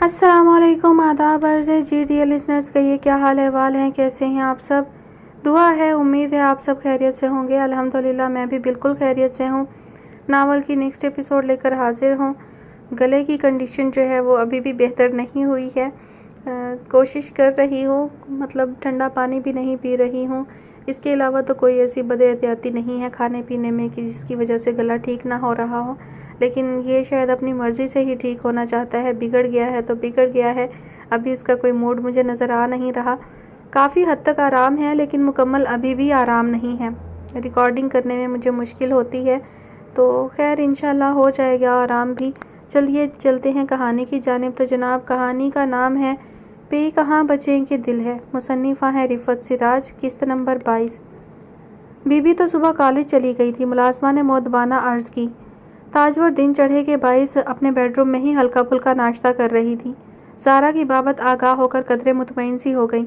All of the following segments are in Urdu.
السلام علیکم، آداب عرض ہے جی ڈیئر لسنرز، کہیے کیا حال احوال ہیں، کیسے ہیں آپ سب؟ دعا ہے، امید ہے آپ سب خیریت سے ہوں گے۔ الحمدللہ میں بھی بالکل خیریت سے ہوں۔ ناول کی نیکسٹ ایپیسوڈ لے کر حاضر ہوں۔ گلے کی کنڈیشن جو ہے وہ ابھی بھی بہتر نہیں ہوئی ہے، کوشش کر رہی ہوں، مطلب ٹھنڈا پانی بھی نہیں پی رہی ہوں۔ اس کے علاوہ تو کوئی ایسی بد احتیاطی نہیں ہے کھانے پینے میں کہ جس کی وجہ سے گلا ٹھیک نہ ہو رہا ہو، لیکن یہ شاید اپنی مرضی سے ہی ٹھیک ہونا چاہتا ہے۔ بگڑ گیا ہے تو بگڑ گیا ہے، ابھی اس کا کوئی موڈ مجھے نظر آ نہیں رہا۔ کافی حد تک آرام ہے لیکن مکمل ابھی بھی آرام نہیں ہے۔ ریکارڈنگ کرنے میں مجھے مشکل ہوتی ہے، تو خیر انشاءاللہ ہو جائے گا آرام بھی۔ چلیے چلتے ہیں کہانی کی جانب۔ تو جناب کہانی کا نام ہے پے کہاں بچیں کہ دل ہے، مصنفہ ہے رفعت سراج، قسط نمبر 22۔ بی بی تو صبح کالج چلی گئی تھی، ملازمہ نے مؤدبانہ عرض کی۔ تاجور دن چڑھے کے باعث اپنے بیڈ روم میں ہی ہلکا پھلکا ناشتہ کر رہی تھی۔ زارا کی بابت آگاہ ہو کر قدرے مطمئن سی ہو گئی۔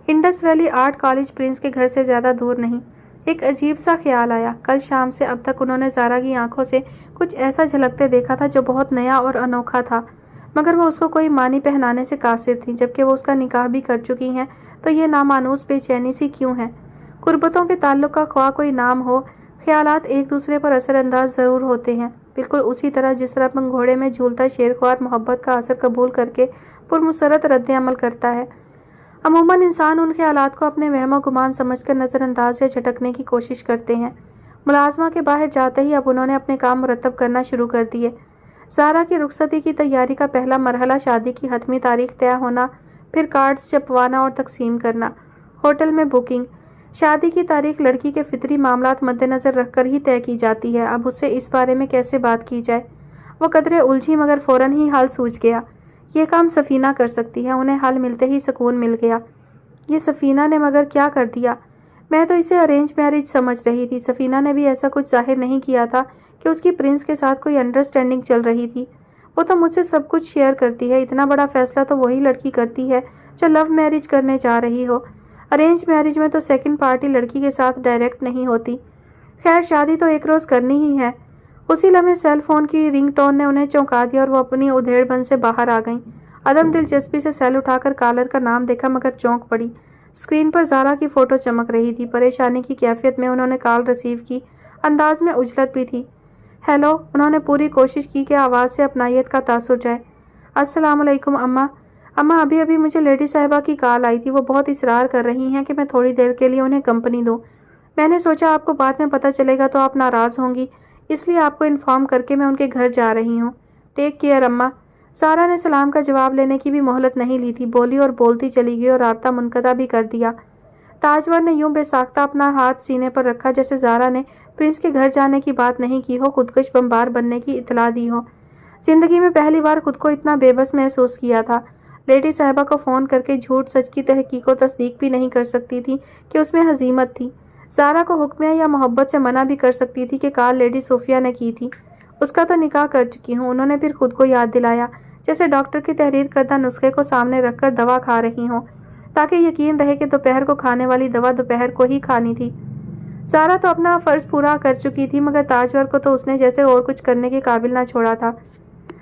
Indus valley art college prince کے گھر سے زیادہ دور نہیں۔ ایک عجیب سا خیال آیا، کل شام سے اب تک انہوں نے زارا کی آنکھوں سے کچھ ایسا جھلکتے دیکھا تھا جو بہت نیا اور انوکھا تھا، مگر وہ اس کو کوئی معنی پہنانے سے قاصر تھی۔ جبکہ وہ اس کا نکاح بھی کر چکی ہیں تو یہ نامانوس بے چینی سی کیوں ہے؟ قربتوں کے تعلق کا خواہ کوئی نام ہو، خیالات ایک دوسرے پر اثر انداز ضرور ہوتے ہیں، بالکل اسی طرح جس طرح پنگھوڑے میں جھولتا شیرخوار محبت کا اثر قبول کر کے پرمسرت رد عمل کرتا ہے۔ عموماً انسان ان خیالات کو اپنے وہم و گمان سمجھ کر نظر انداز یا جھٹکنے کی کوشش کرتے ہیں۔ ملازمہ کے باہر جاتے ہی اب انہوں نے اپنے کام مرتب کرنا شروع کر دیے۔ زارا کی رخصتی کی تیاری کا پہلا مرحلہ شادی کی حتمی تاریخ طے ہونا، پھر کارڈز چھپوانا اور تقسیم کرنا، ہوٹل میں بکنگ۔ شادی کی تاریخ لڑکی کے فطری معاملات مد نظر رکھ کر ہی طے کی جاتی ہے۔ اب اس سے اس بارے میں کیسے بات کی جائے؟ وہ قدرے الجھی مگر فوراً ہی حل سوجھ گیا۔ یہ کام سفینہ کر سکتی ہے۔ انہیں حل ملتے ہی سکون مل گیا۔ یہ سفینہ نے مگر کیا کر دیا؟ میں تو اسے ارینج میرج سمجھ رہی تھی۔ سفینہ نے بھی ایسا کچھ ظاہر نہیں کیا تھا کہ اس کی پرنس کے ساتھ کوئی انڈرسٹینڈنگ چل رہی تھی۔ وہ تو مجھ سے سب کچھ شیئر کرتی ہے۔ اتنا بڑا فیصلہ تو وہی لڑکی کرتی ہے جو لو میرج کرنے جا رہی ہو۔ ارینج میرج میں تو سیکنڈ پارٹی لڑکی کے ساتھ ڈائریکٹ نہیں ہوتی۔ خیر شادی تو ایک روز کرنی ہی ہے۔ اسی لمحے سیل فون کی رنگ ٹون نے انہیں چونکا دیا اور وہ اپنی ادھیڑ بن سے باہر آ گئیں۔ عدم دلچسپی سے سیل اٹھا کر کالر کا نام دیکھا مگر چونک پڑی۔ اسکرین پر زارا کی فوٹو چمک رہی تھی۔ پریشانی کی کیفیت میں انہوں نے کال ریسیو کی، انداز میں عجلت بھی تھی۔ ہیلو، انہوں نے پوری کوشش کی کہ آواز سے اپنائیت کا تاثر جائے۔ السلام علیکم اماں۔ اماں ابھی مجھے لیڈی صاحبہ کی کال آئی تھی، وہ بہت اصرار کر رہی ہیں کہ میں تھوڑی دیر کے لیے انہیں کمپنی دوں۔ میں نے سوچا آپ کو بعد میں پتہ چلے گا تو آپ ناراض ہوں گی، اس لیے آپ کو انفارم کر کے میں ان کے گھر جا رہی ہوں۔ ٹیک کیئر اماں۔ زارا نے سلام کا جواب لینے کی بھی مہلت نہیں لی تھی، بولی اور بولتی چلی گئی اور رابطہ منقطع بھی کر دیا۔ تاجور نے یوں بے ساختہ اپنا ہاتھ سینے پر رکھا جیسے زارا نے پرنس کے گھر جانے کی بات نہیں کی ہو، خودکش بمبار بننے کی اطلاع دی ہو۔ زندگی میں پہلی بار خود کو اتنا بے بس محسوس کیا تھا۔ لیڈی صاحبہ کو فون کر کے جھوٹ سچ کی تحقیق و تصدیق بھی نہیں کر سکتی تھی کہ اس میں حزیمت تھی۔ زارا کو حکمیہ یا محبت سے منع بھی کر سکتی تھی کہ کال لیڈی صوفیہ نے کی تھی۔ اس کا تو نکاح کر چکی ہوں، انہوں نے پھر خود کو یاد دلایا، جیسے ڈاکٹر کی تحریر کردہ نسخے کو سامنے رکھ کر دوا کھا رہی ہوں، تاکہ یقین رہے کہ دوپہر کو کھانے والی دوا دوپہر کو ہی کھانی تھی۔ زارا تو اپنا فرض پورا کر چکی تھی مگر تاجور کو تو اس نے جیسے اور کچھ کرنے کے قابل نہ چھوڑا تھا۔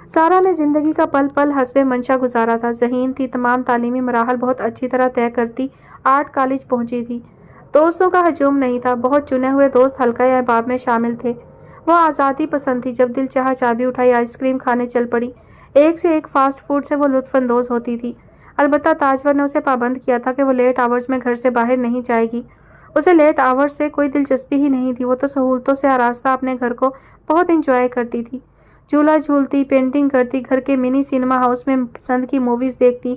زارا نے زندگی کا پل پل حسب منشا گزارا تھا، ذہین تھی، تمام تعلیمی مراحل بہت اچھی طرح طے کرتی آرٹ کالج پہنچی تھی۔ دوستوں کا ہجوم نہیں تھا، بہت چنے ہوئے دوست حلقہ احباب میں شامل تھے۔ وہ آزادی پسند تھی، جب دل چاہا چابی اٹھائی آئس کریم کھانے چل پڑی۔ ایک سے ایک فاسٹ فوڈ سے وہ لطف اندوز ہوتی تھی۔ البتہ تاجور نے اسے پابند کیا تھا کہ وہ لیٹ آورز میں گھر سے باہر نہیں جائے گی۔ اسے لیٹ آورز سے کوئی دلچسپی ہی نہیں تھی، وہ تو سہولتوں سے آراستہ اپنے گھر کو بہت انجوائے کرتی تھی۔ جھولا جھولتی، پینٹنگ کرتی، گھر کے منی سینما ہاؤس میں پسند کی موویز دیکھتی۔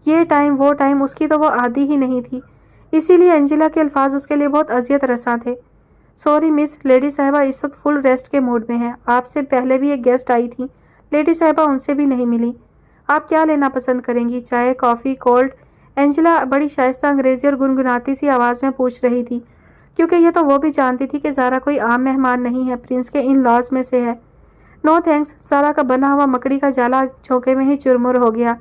یہ ٹائم وہ ٹائم اس کی تو وہ عادی ہی نہیں تھی، اسی لیے انجلا کے الفاظ اس کے لیے بہت اذیت رساں تھے۔ سوری مس، لیڈی صاحبہ اس وقت فل ریسٹ کے موڈ میں ہیں، آپ سے پہلے بھی ایک گیسٹ آئی تھی، لیڈی صاحبہ ان سے بھی نہیں ملی۔ آپ کیا لینا پسند کریں گی، چائے، کافی، کولڈ؟ انجلا بڑی شائستہ انگریزی اور گنگناتی سی آواز میں پوچھ رہی تھی، کیونکہ یہ تو وہ بھی جانتی تھی کہ زارا کوئی عام مہمان نہیں ہے، پرنس کے ان لاز میں سے ہے۔ نو تھینکس، زارا کا بنا ہوا مکڑی کا جالا جھونکے میں ہی چرمر ہو گیا،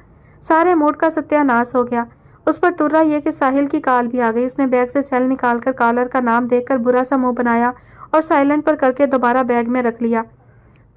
سارے موڈ کا ستیہ ناش ہو گیا۔ اس پر ترا یہ کہ ساحل کی کال بھی آ گئی۔ اس نے بیگ سے سیل نکال کر کالر کا نام دیکھ کر برا سا منہ بنایا اور سائلنٹ پر کر کے دوبارہ بیگ میں رکھ لیا۔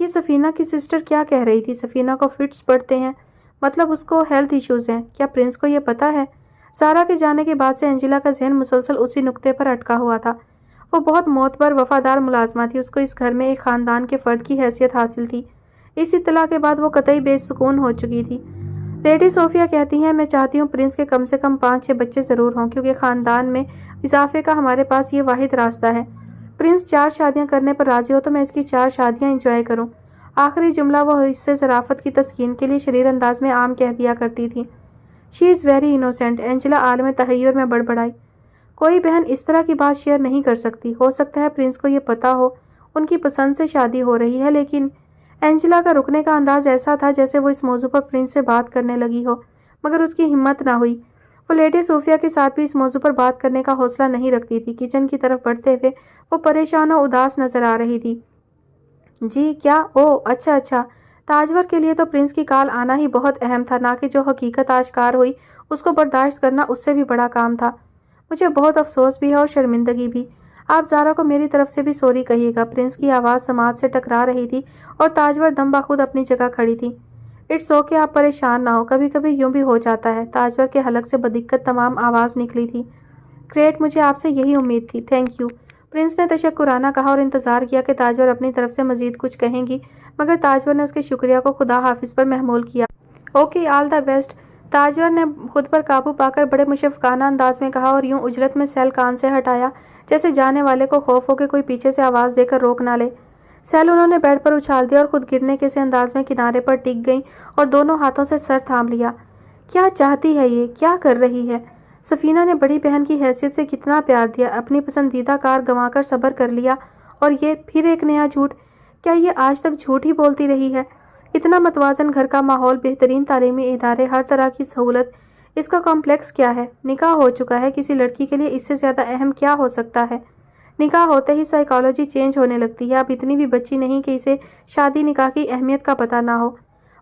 یہ سفینہ کی سسٹر کیا کہہ رہی تھی؟ سفینہ کو فٹس پڑتے ہیں، مطلب اس کو ہیلتھ ایشوز ہیں۔ کیا پرنس کو یہ پتا ہے؟ زارا کے جانے کے بعد سے انجلا کا ذہن مسلسل اسی نقطے پر اٹکا ہوا تھا۔ وہ بہت معتبر وفادار ملازمہ تھی، اس کو اس گھر میں ایک خاندان کے فرد کی حیثیت حاصل تھی۔ اس اطلاع کے بعد وہ قطعی بے سکون ہو چکی تھی۔ لیڈی صوفیہ کہتی ہیں، میں چاہتی ہوں پرنس کے کم سے کم 5-6 بچے ضرور ہوں، کیونکہ خاندان میں اضافے کا ہمارے پاس یہ واحد راستہ ہے۔ پرنس 4 شادیاں کرنے پر راضی ہو تو میں اس کی 4 شادیاں انجوائے کروں۔ آخری جملہ وہ اس سے ظرافت کی تسکین کے لیے شریر انداز میں عام کہہ دیا کرتی تھی۔ شی از ویری انوسینٹ، انجلا عالم تحیر میں بڑبڑائی۔ کوئی بہن اس طرح کی بات شیئر نہیں کر سکتی۔ ہو سکتا ہے پرنس کو یہ پتا ہو ان کی پسند سے شادی ہو رہی ہے، لیکن انجلا کا رکنے کا انداز ایسا تھا جیسے وہ اس موضوع پر پرنس سے بات کرنے لگی ہو، مگر اس کی ہمت نہ ہوئی۔ وہ لیڈی صوفیہ کے ساتھ بھی اس موضوع پر بات کرنے کا حوصلہ نہیں رکھتی تھی۔ کچن کی طرف بڑھتے ہوئے وہ پریشان و اداس نظر آ رہی تھی۔ جی کیا؟ اوہ اچھا۔ تاجور کے لیے تو پرنس کی کال آنا ہی بہت اہم تھا، نہ کہ جو حقیقت آشکار ہوئی اس کو برداشت کرنا اس سے بھی بڑا کام تھا۔ مجھے بہت افسوس بھی ہے اور شرمندگی بھی۔ آپ زارا کو میری طرف سے بھی سوری کہیے گا۔ پرنس کی آواز سماعت سے ٹکرا رہی تھی اور تاجور دم بخود اپنی جگہ کھڑی تھی۔ اٹس اوکے، آپ پریشان نہ ہو، کبھی کبھی یوں بھی ہو جاتا ہے۔ تاجور کے حلق سے بدقت تمام آواز نکلی تھی۔ گریٹ، مجھے آپ سے یہی امید تھی، تھینک یو۔ پرنس نے تشکرانہ کہا اور انتظار کیا کہ تاجور اپنی طرف سے مزید کچھ کہیں گی، مگر تاجور نے اس کے شکریہ کو خدا حافظ پر محمول کیا۔ اوکے، آل دا بیسٹ، تاجور نے خود پر قابو پا کر بڑے مشفقانہ انداز میں کہا اور یوں اجرت میں سیل کان سے ہٹایا جیسے جانے والے کو خوف ہو کہ کوئی پیچھے سے آواز دے کر روک نہ لے۔ سیل انہوں نے بیڈ پر اچھال دیا اور خود گرنے کے سے انداز میں کنارے پر ٹک گئیں اور دونوں ہاتھوں سے سر تھام لیا۔ کیا چاہتی ہے یہ؟ کیا کر رہی ہے؟ سفینہ نے بڑی بہن کی حیثیت سے کتنا پیار دیا، اپنی پسندیدہ کار گنوا کر صبر کر لیا، اور یہ پھر ایک نیا جھوٹ۔ کیا یہ آج تک جھوٹ ہی بولتی رہی ہے؟ اتنا متوازن گھر کا ماحول، بہترین تعلیمی ادارے، ہر طرح کی سہولت، اس کا کمپلیکس کیا ہے؟ نکاح ہو چکا ہے، کسی لڑکی کے لیے اس سے زیادہ اہم کیا ہو سکتا ہے؟ نکاح ہوتے ہی سائیکالوجی چینج ہونے لگتی ہے۔ اب اتنی بھی بچی نہیں کہ اسے شادی نکاح کی اہمیت کا پتہ نہ ہو۔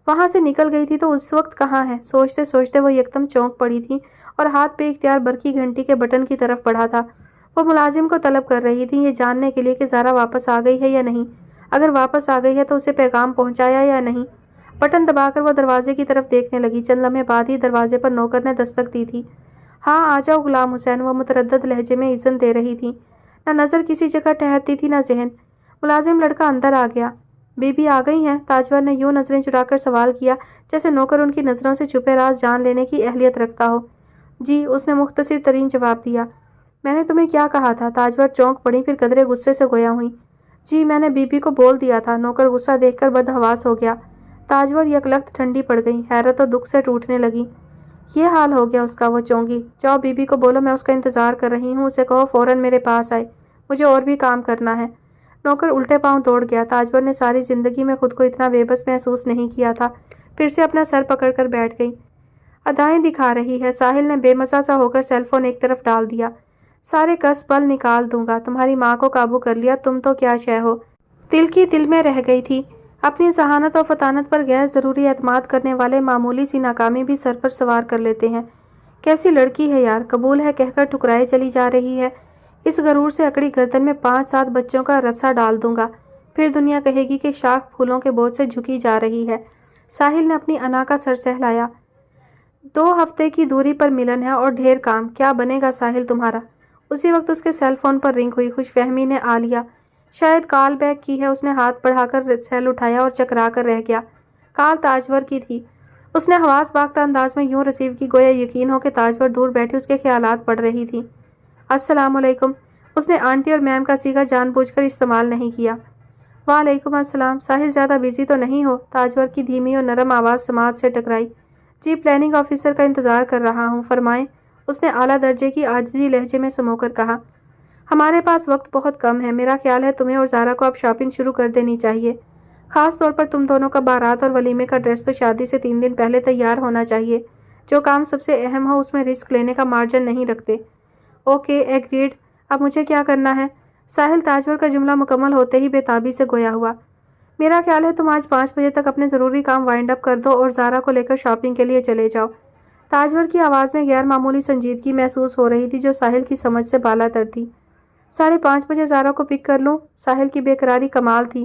وہاں سے نکل گئی تھی تو اس وقت کہاں ہے؟ سوچتے سوچتے وہ یکدم چونک پڑی تھی اور ہاتھ بے اختیار برقی گھنٹی کے بٹن کی طرف بڑھا تھا۔ وہ ملازم کو طلب کر رہی تھی یہ جاننے کے لیے کہ زارا واپس آ گئی ہے یا نہیں۔ اگر واپس آ گئی ہے تو اسے پیغام پہنچایا یا نہیں۔ بٹن دبا کر وہ دروازے کی طرف دیکھنے لگی۔ چند لمحے بعد ہی دروازے پر نوکر نے دستک دی تھی۔ ہاں آ جاؤ غلام حسین، وہ متردد لہجے میں اذن دے رہی تھی۔ نہ نظر کسی جگہ ٹھہرتی تھی نہ ذہن۔ ملازم لڑکا اندر آ گیا۔ بی بی آ گئی ہیں؟ تاجور نے یوں نظریں چرا کر سوال کیا جیسے نوکر ان کی نظروں سے چھپے راز جان لینے کی اہلیت رکھتا ہو۔ جی، اس نے مختصر ترین جواب دیا۔ میں نے تمہیں کیا کہا تھا؟ تاجور چونک پڑی، پھر قدرے غصے سے گویا ہوئی۔ جی میں نے بی بی کو بول دیا تھا۔ نوکر غصہ دیکھ کر بدحواس ہو گیا۔ تاجور یکلخت ٹھنڈی پڑ گئی، حیرت اور دکھ سے ٹوٹنے لگی۔ یہ حال ہو گیا اس کا؟ وہ چونکی۔ جاؤ بی بی کو بولو میں اس کا انتظار کر رہی ہوں، اسے کہو فوراً میرے پاس آئے، مجھے اور بھی کام کرنا ہے۔ نوکر الٹے پاؤں دوڑ گیا۔ تاجور نے ساری زندگی میں خود کو اتنا بے بس محسوس نہیں کیا تھا۔ پھر سے اپنا سر پکڑ کر بیٹھ گئی۔ ادائیں دکھا رہی ہے، ساحل نے بے مزہ سا ہو کر سیل فون ایک طرف ڈال دیا۔ سارے کس بل نکال دوں گا، تمہاری ماں کو قابو کر لیا، تم تو کیا شے ہو۔ دل کی دل میں رہ گئی تھی۔ اپنی ذہانت اور فطانت پر غیر ضروری اعتماد کرنے والے معمولی سی ناکامی بھی سر پر سوار کر لیتے ہیں۔ کیسی لڑکی ہے یار، قبول ہے کہہ کر ٹھکرائے چلی جا رہی ہے۔ اس غرور سے اکڑی گردن میں 5-7 بچوں کا رسا ڈال دوں گا، پھر دنیا کہے گی کہ شاخ پھولوں کے بوجھ سے جھکی جا رہی ہے۔ ساحل نے اپنی انا کا سر سہلایا۔ 2 ہفتے کی دوری پر ملن ہے اور ڈھیر کام، کیا بنے گا ساحل تمہارا؟ اسی وقت اس کے سیل فون پر رنگ ہوئی۔ خوش فہمی نے آ لیا، شاید کال بیک کی ہے۔ اس نے ہاتھ بڑھا کر سیل اٹھایا اور چکرا کر رہ گیا۔ کال تاجور کی تھی۔ اس نے حواس باختہ انداز میں یوں ریسیو کی گویا یقین ہو کہ تاجور دور بیٹھی اس کے خیالات پڑھ رہی تھی۔ السلام علیکم۔ اس نے آنٹی اور میم کا صیغہ جان بوجھ کر استعمال نہیں کیا۔ وعلیکم السلام۔ ساحل زیادہ بیزی تو نہیں ہو؟ تاجور کی دھیمی اور نرم آواز سماعت سے ٹکرائی۔ جی پلاننگ آفیسر کا انتظار کر رہا ہوں، فرمائیں، اس نے اعلیٰ درجے کی عاجزی لہجے میں سمو کر کہا۔ ہمارے پاس وقت بہت کم ہے، میرا خیال ہے تمہیں اور زارا کو اب شاپنگ شروع کر دینی چاہیے۔ خاص طور پر تم دونوں کا بارات اور ولیمے کا ڈریس تو شادی سے 3 دن پہلے تیار ہونا چاہیے۔ جو کام سب سے اہم ہو اس میں رسک لینے کا مارجن نہیں رکھتے۔ Okay, agreed. اب مجھے کیا کرنا ہے؟ ساحل تاجور کا جملہ مکمل ہوتے ہی بے تابی سے گویا ہوا۔ میرا خیال ہے تم آج 5 بجے تک اپنے ضروری کام وائنڈ اپ کر دو اور زارا کو لے کر شاپنگ کے لیے چلے جاؤ۔ تاجور کی آواز میں غیر معمولی سنجیدگی محسوس ہو رہی تھی جو ساحل کی سمجھ سے بالا تر تھی۔ 5:30 بجے زارا کو پک کر لوں؟ ساحل کی بے قراری کمال تھی۔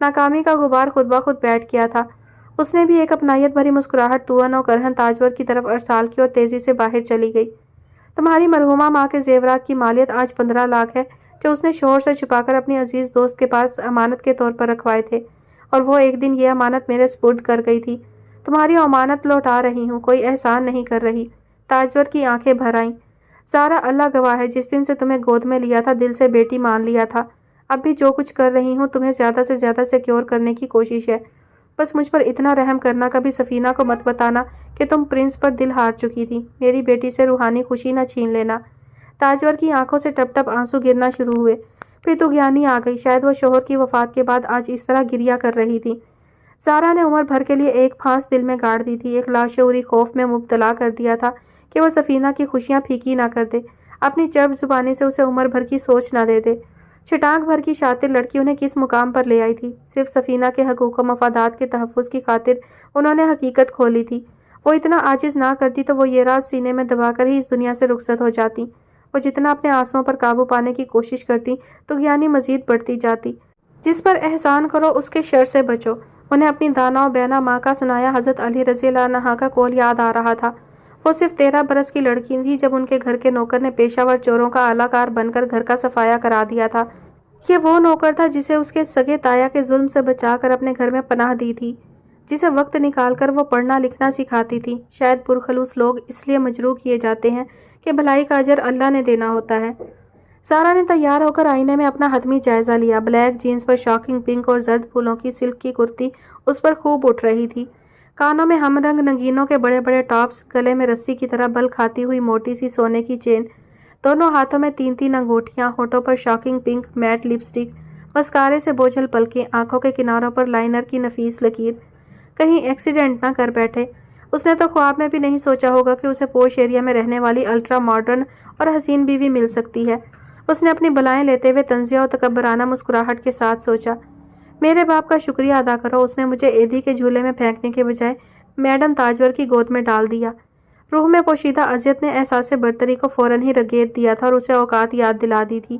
ناکامی کا غبار خود بخود بیٹھ گیا تھا۔ اس نے بھی ایک اپنائیت بھری مسکراہٹ توأن و کرہن تاجور کی طرف ارسال کی اور تیزی سے باہر چلی گئی۔ تمہاری مرحومہ ماں کے زیورات کی مالیت آج 15 لاکھ ہے، جو اس نے شوہر سے چھپا کر اپنی عزیز دوست کے پاس امانت کے طور پر رکھوائے تھے، اور وہ ایک دن یہ امانت میرے سپرد کر گئی تھی۔ تمہاری امانت لوٹا رہی ہوں، کوئی احسان نہیں کر رہی۔ تاجور کی آنکھیں بھر آئیں۔ زارا، اللہ گواہ ہے، جس دن سے تمہیں گود میں لیا تھا دل سے بیٹی مان لیا تھا۔ اب بھی جو کچھ کر رہی ہوں تمہیں زیادہ سے زیادہ سیکیور کرنے کی کوشش ہے۔ بس مجھ پر اتنا رحم کرنا، کبھی سفینہ کو مت بتانا کہ تم پرنس پر دل ہار چکی تھی۔ میری بیٹی سے روحانی خوشی نہ چھین لینا۔ تاجور کی آنکھوں سے ٹپ ٹپ آنسو گرنا شروع ہوئے۔ پھر تو گیانی آ گئی، شاید وہ شوہر کی وفات کے بعد آج اس طرح گریا کر رہی تھی۔ زارا نے عمر بھر کے لیے ایک پھانس دل میں گاڑ دی تھی، ایک لاشعوری خوف میں مبتلا کر دیا تھا کہ وہ سفینہ کی خوشیاں پھیکی نہ کر دے، اپنی چرب زبانی سے اسے عمر بھر کی سوچ نہ دے دے۔ چٹانک بھر کی شاطر لڑکی انہیں کس مقام پر لے آئی تھی؟ صرف سفینہ کے حقوق و مفادات کے تحفظ کی خاطر انہوں نے حقیقت کھولی تھی۔ وہ اتنا عاجز نہ کرتی تو وہ یہ راز سینے میں دبا کر ہی اس دنیا سے رخصت ہو جاتی۔ وہ جتنا اپنے آنسوؤں پر قابو پانے کی کوشش کرتی تو گیانی مزید بڑھتی جاتی۔ جس پر احسان کرو اس کے شر سے بچو۔ انہیں اپنی دانا و بینا ماں کا سنایا حضرت علی رضی اللہ عنہ کا قول یاد آ رہا تھا۔ وہ صرف 13 برس کی لڑکی تھی جب ان کے گھر کے نوکر نے پیشہ ور چوروں کا اعلیٰ کار بن کر گھر کا صفایا کرا دیا تھا۔ یہ وہ نوکر تھا جسے اس کے سگے تایا کے ظلم سے بچا کر اپنے گھر میں پناہ دی تھی، جسے وقت نکال کر وہ پڑھنا لکھنا سکھاتی تھی۔ شاید پرخلوص لوگ اس لیے مجروح کیے جاتے ہیں کہ بھلائی کا اجر اللہ نے دینا ہوتا ہے۔ زارا نے تیار ہو کر آئینے میں اپنا حتمی جائزہ لیا۔ بلیک جینز پر شاکنگ پنک اور زرد پھولوں کی سلک کی کرتی اس پر خوب اٹھ رہی تھی۔ کانوں میں ہم رنگ نگینوں کے بڑے بڑے ٹاپس، گلے میں رسی کی طرح بل کھاتی ہوئی موٹی سی سونے کی چین، دونوں ہاتھوں میں 3 انگوٹھیاں، ہونٹوں پر شاکنگ پنک میٹ لپسٹک، مسکارے سے بوجھل پلکیں، آنکھوں کے کناروں پر لائنر کی نفیس لکیر۔ کہیں ایکسیڈنٹ نہ کر بیٹھے۔ اس نے تو خواب میں بھی نہیں سوچا ہوگا کہ اسے پوش ایریا میں رہنے والی الٹرا ماڈرن اور حسین بیوی مل سکتی ہے۔ اس نے اپنی بلائیں لیتے ہوئے طنزیہ و تکبرانہ مسکراہٹ کے ساتھ سوچا، میرے باپ کا شکریہ ادا کرو، اس نے مجھے ایدھی کے جھولے میں پھینکنے کے بجائے میڈم تاجور کی گود میں ڈال دیا۔ روح میں پوشیدہ اذیت نے احساس برتری کو فوراً ہی رگیت دیا تھا اور اسے اوقات یاد دلا دی تھی۔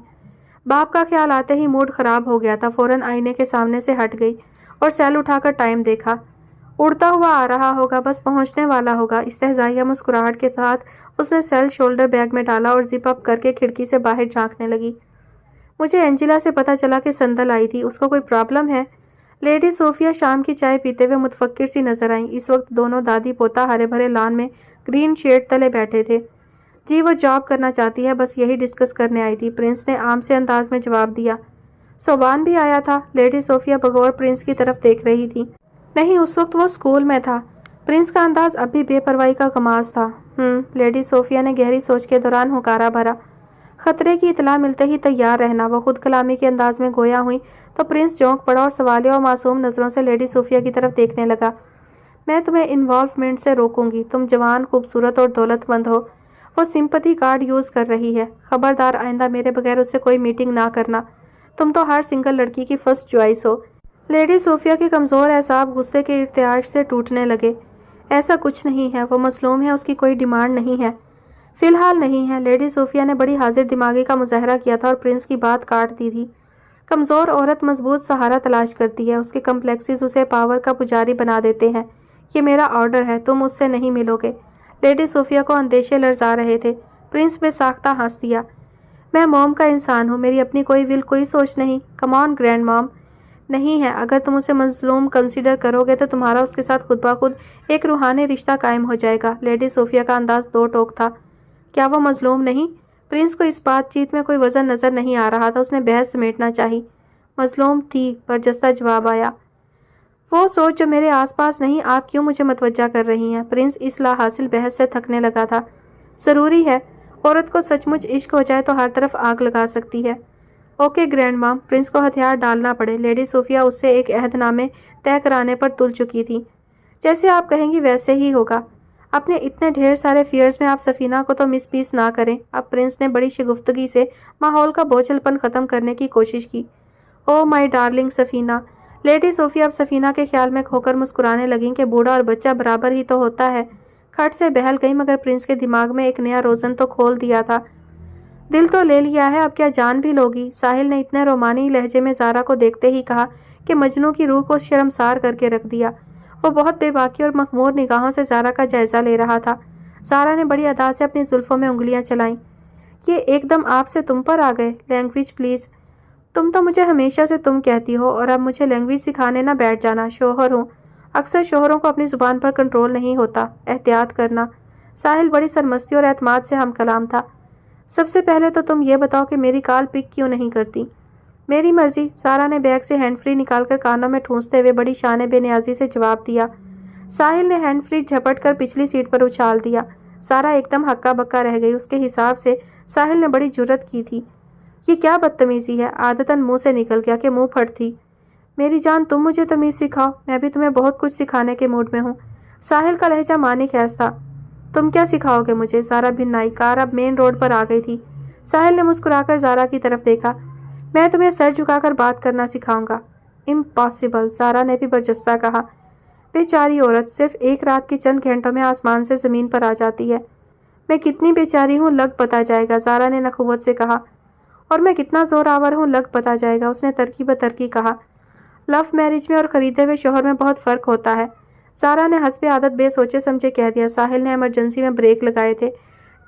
باپ کا خیال آتے ہی موڈ خراب ہو گیا تھا۔ فوراً آئینے کے سامنے سے ہٹ گئی اور سیل اٹھا کر ٹائم دیکھا۔ اڑتا ہوا آ رہا ہوگا، بس پہنچنے والا ہوگا۔ استہزائیہ مسکراہٹ کے ساتھ اس نے سیل شولڈر بیگ میں ڈالا اور زپ اپ کر کے کھڑکی سے باہر جھانکنے لگی۔ مجھے اینجلا سے پتہ چلا کہ سندل آئی تھی، اس کو کوئی پرابلم ہے؟ لیڈی صوفیہ شام کی چائے پیتے ہوئے متفکر سی نظر آئیں۔ اس وقت دونوں دادی پوتا ہرے بھرے لان میں گرین شیڈ تلے بیٹھے تھے۔ جی وہ جاب کرنا چاہتی ہے، بس یہی ڈسکس کرنے آئی تھی، پرنس نے عام سے انداز میں جواب دیا۔ صوبان بھی آیا تھا؟ لیڈی صوفیہ بغور پرنس کی طرف دیکھ رہی تھی۔ نہیں، اس وقت وہ اسکول میں تھا۔ پرنس کا انداز اب بھی بے پرواہی کا غماز تھا۔ لیڈی صوفیہ نے گہری سوچ کے دوران ہنکارا بھرا۔ خطرے کی اطلاع ملتے ہی تیار رہنا۔ وہ خود کلامی کے انداز میں گویا ہوئی تو پرنس چونک پڑا اور سوالیہ و معصوم نظروں سے لیڈی صوفیہ کی طرف دیکھنے لگا۔ میں تمہیں انوالومنٹ سے روکوں گی، تم جوان، خوبصورت اور دولت مند ہو۔ وہ سمپتھی کارڈ یوز کر رہی ہے۔ خبردار آئندہ میرے بغیر اس سے کوئی میٹنگ نہ کرنا۔ تم تو ہر سنگل لڑکی کی فرسٹ چوائس ہو۔ لیڈی صوفیہ کے کمزور اعصاب غصے کے ارتعاش سے ٹوٹنے لگے۔ ایسا کچھ نہیں ہے، وہ مظلوم ہے، اس کی کوئی ڈیمانڈ نہیں ہے۔ فی الحال نہیں ہے۔ لیڈی صوفیہ نے بڑی حاضر دماغی کا مظاہرہ کیا تھا اور پرنس کی بات کاٹ دی تھی۔ کمزور عورت مضبوط سہارا تلاش کرتی ہے، اس کے کمپلیکسز اسے پاور کا پجاری بنا دیتے ہیں۔ یہ میرا آرڈر ہے، تم اس سے نہیں ملو گے۔ لیڈی صوفیہ کو اندیشے لرزا رہے تھے۔ پرنس بے ساختہ ہنس دیا۔ میں موم کا انسان ہوں، میری اپنی کوئی ول، کوئی سوچ نہیں۔ کم آن گرینڈ موم۔ نہیں ہے، اگر تم اسے مظلوم کنسیڈر کرو گے تو تمہارا اس کے ساتھ خود بخود ایک روحانی رشتہ قائم ہو جائے گا۔ لیڈی صوفیہ کا انداز دو ٹوک تھا۔ کیا وہ مظلوم نہیں؟ پرنس کو اس بات چیت میں کوئی وزن نظر نہیں آ رہا تھا۔ اس نے بحث سمیٹنا چاہی۔ مظلوم تھی، برجستہ جواب آیا۔ وہ سوچ جو میرے آس پاس نہیں، آپ کیوں مجھے متوجہ کر رہی ہیں؟ پرنس اس لا حاصل بحث سے تھکنے لگا تھا۔ ضروری ہے، عورت کو سچ مچ عشق ہو جائے تو ہر طرف آگ لگا سکتی ہے۔ اوکے گرینڈ مام۔ پرنس کو ہتھیار ڈالنا پڑے۔ لیڈی صوفیہ اس سے ایک عہد نامے طے کرانے پر تل چکی تھی۔ جیسے آپ کہیں گی ویسے ہی ہوگا۔ اپنے اتنے ڈھیر سارے فیئرز میں آپ سفینہ کو تو مس پیس نہ کریں۔ اب پرنس نے بڑی شگفتگی سے ماحول کا بوجھل پن ختم کرنے کی کوشش کی۔ او مائی ڈارلنگ سفینہ۔ لیڈی صوفیہ اب سفینہ کے خیال میں کھو کر مسکرانے لگیں کہ بوڑھا اور بچہ برابر ہی تو ہوتا ہے۔ کھٹ سے بہل گئی مگر پرنس کے دماغ میں ایک نیا روزن تو کھول دیا تھا۔ دل تو لے لیا ہے، اب کیا جان بھی لوگی؟ ساحل نے اتنے رومانی لہجے میں زارا کو دیکھتے ہی کہا کہ مجنوں کی روح کو شرمسار کر کے رکھ دیا۔ وہ بہت بے باکی اور مخمور نگاہوں سے زارا کا جائزہ لے رہا تھا۔ زارا نے بڑی ادا سے اپنی زلفوں میں انگلیاں چلائیں۔ یہ ایک دم آپ سے تم پر آ گئے، لینگویج پلیز۔ تم تو مجھے ہمیشہ سے تم کہتی ہو اور اب مجھے لینگویج سکھانے نہ بیٹھ جانا، شوہر ہوں۔ اکثر شوہروں کو اپنی زبان پر کنٹرول نہیں ہوتا، احتیاط کرنا۔ ساحل بڑی سرمستی اور اعتماد سے ہم کلام تھا۔ سب سے پہلے تو تم یہ بتاؤ کہ میری کال پک کیوں نہیں کرتی؟ میری مرضی، سارا نے بیگ سے ہینڈ فری نکال کر کانوں میں ٹھونستے ہوئے بڑی شان بے نیازی سے جواب دیا۔ ساحل نے ہینڈ فری جھپٹ کر پچھلی سیٹ پر اچھال دیا۔ سارا ایک دم ہکا بکا رہ گئی۔ اس کے حساب سے ساحل نے بڑی جرت کی تھی۔ یہ کیا بدتمیزی ہے؟ عادتاً منہ سے نکل گیا کہ منہ پھٹ تھی۔ میری جان، تم مجھے تمیز سکھاؤ، میں بھی تمہیں بہت کچھ سکھانے کے موڈ میں ہوں۔ ساحل کا لہجہ مانی خیز تھا۔ تم کیا سکھاؤ گے مجھے؟ زارا بھنائی۔ کار اب مین روڈ پر آ گئی تھی۔ ساحل نے مسکرا کر زارا کی طرف دیکھا۔ میں تمہیں سر جھکا کر بات کرنا سکھاؤں گا۔ امپاسبل، زارا نے بھی برجستہ کہا۔ بیچاری عورت صرف ایک رات کے چند گھنٹوں میں آسمان سے زمین پر آ جاتی ہے۔ میں کتنی بیچاری ہوں لگ پتا جائے گا، زارا نے نخوت سے کہا۔ اور میں کتنا زور آور ہوں لگ پتا جائے گا، اس نے ترکی بترکی کہا۔ لو میرج میں اور خریدے ہوئے شوہر میں بہت فرق ہوتا ہے، زارا نے حسب عادت بے سوچے سمجھے کہہ دیا۔ ساحل نے ایمرجنسی میں بریک لگائے تھے،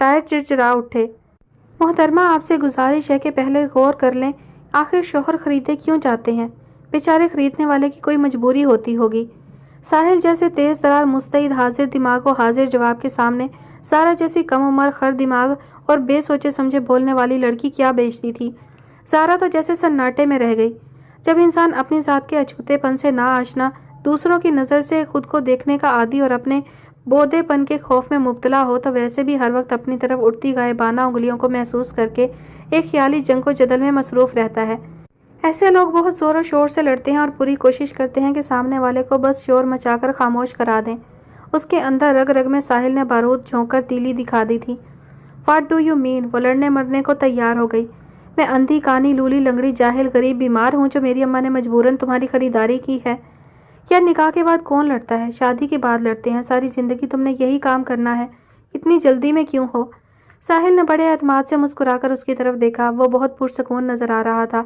ٹائر چرچرا اٹھے۔ محترمہ، آپ سے گزارش ہے کہ پہلے غور کر لیں، آخر شوہر خریدے کیوں جاتے ہیں؟ بیچارے خریدنے والے کی کوئی مجبوری ہوتی ہوگی۔ ساحل جیسے تیز ترار مستعد حاضر دماغ و حاضر جواب کے سامنے زارا جیسی کم عمر خر دماغ اور بے سوچے سمجھے بولنے والی لڑکی کیا بیچتی تھی؟ زارا تو جیسے سناٹے میں رہ گئی۔ جب انسان اپنی ذات کے اچھوتے پن سے نا آشنا، دوسروں کی نظر سے خود کو دیکھنے کا عادی اور اپنے بودے پن کے خوف میں مبتلا ہو تو ویسے بھی ہر وقت اپنی طرف اٹھتی غائبانہ انگلیوں کو محسوس کر کے ایک خیالی جنگ و جدل میں مصروف رہتا ہے۔ ایسے لوگ بہت زور و شور سے لڑتے ہیں اور پوری کوشش کرتے ہیں کہ سامنے والے کو بس شور مچا کر خاموش کرا دیں۔ اس کے اندر رگ رگ میں ساحل نے بارود جھونک کر تیلی دکھا دی تھی۔ What do you mean? وہ لڑنے مرنے کو تیار ہو گئی۔ میں اندھی کانی لولی لنگڑی جاہل غریب بیمار ہوں جو میری اماں نے مجبوراً تمہاری خریداری کی ہے؟ یا نکاح کے بعد کون لڑتا ہے؟ شادی کے بعد لڑتے ہیں، ساری زندگی تم نے یہی کام کرنا ہے، اتنی جلدی میں کیوں ہو؟ ساحل نے بڑے اعتماد سے مسکرا کر اس کی طرف دیکھا۔ وہ بہت پرسکون نظر آ رہا تھا۔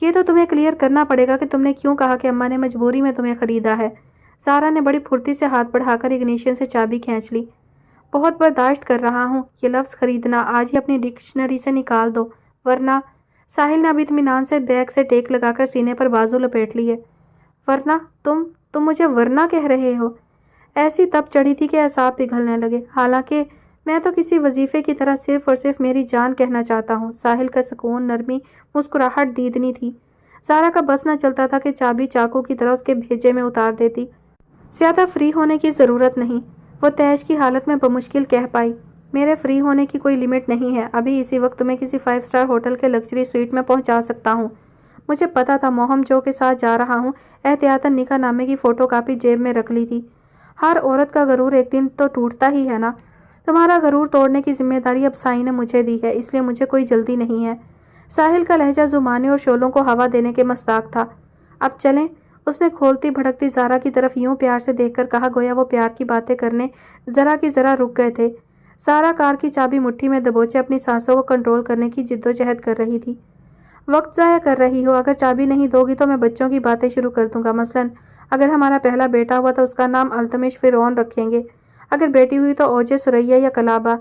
یہ تو تمہیں کلیئر کرنا پڑے گا کہ تم نے کیوں کہا کہ اماں نے مجبوری میں تمہیں خریدا ہے۔ زارا نے بڑی پھرتی سے ہاتھ بڑھا کر اگنیشن سے چابی کھینچ لی۔ بہت برداشت کر رہا ہوں، یہ لفظ خریدنا آج ہی اپنی ڈکشنری سے نکال دو، ورنہ… ساحل نے اب اطمینان سے بیگ سے ٹیک لگا کر سینے پر بازو لپیٹ لیے۔ ورنہ تم مجھے ورنہ کہہ رہے ہو؟ ایسی تپ چڑھی تھی کہ اعصاب پگھلنے لگے۔ حالانکہ میں تو کسی وظیفے کی طرح صرف اور صرف میری جان کہنا چاہتا ہوں۔ ساحل کا سکون، نرمی، مسکراہٹ دیدنی تھی۔ زارا کا بس نہ چلتا تھا کہ چابی چاقو کی طرح اس کے بھیجے میں اتار دیتی۔ زیادہ فری ہونے کی ضرورت نہیں، وہ تیش کی حالت میں بمشکل کہہ پائی۔ میرے فری ہونے کی کوئی لمٹ نہیں ہے، ابھی اسی وقت تمہیں کسی 5 اسٹار ہوٹل کے لگژری سویٹ میں پہنچا سکتا ہوں۔ مجھے پتا تھا موہم جو کے ساتھ جا رہا ہوں، احتیاطاً نکاح نامے کی فوٹو کاپی جیب میں رکھ لی تھی۔ ہر عورت کا غرور ایک دن تو ٹوٹتا ہی ہے نا۔ تمہارا غرور توڑنے کی ذمہ داری اب سائی نے مجھے دی ہے، اس لیے مجھے کوئی جلدی نہیں ہے۔ ساحل کا لہجہ زمانے اور شعلوں کو ہوا دینے کے مصداق تھا۔ اب چلیں، اس نے کھولتی بھڑکتی زارا کی طرف یوں پیار سے دیکھ کر کہا گویا وہ پیار کی باتیں کرنے ذرا کی ذرا رک گئے تھے۔ زارا کار کی چابی مٹھی میں دبوچے اپنی سانسوں کو کنٹرول کرنے کی جد و جہد کر رہی تھی۔ وقت ضائع کر رہی ہو، اگر چابی نہیں دو گی تو میں بچوں کی باتیں شروع کر دوں گا۔ مثلاً اگر ہمارا پہلا بیٹا ہوا تو اس کا نام التمش فرعون رکھیں گے، اگر بیٹی ہوئی تو اوجے سریا یا کلابہ۔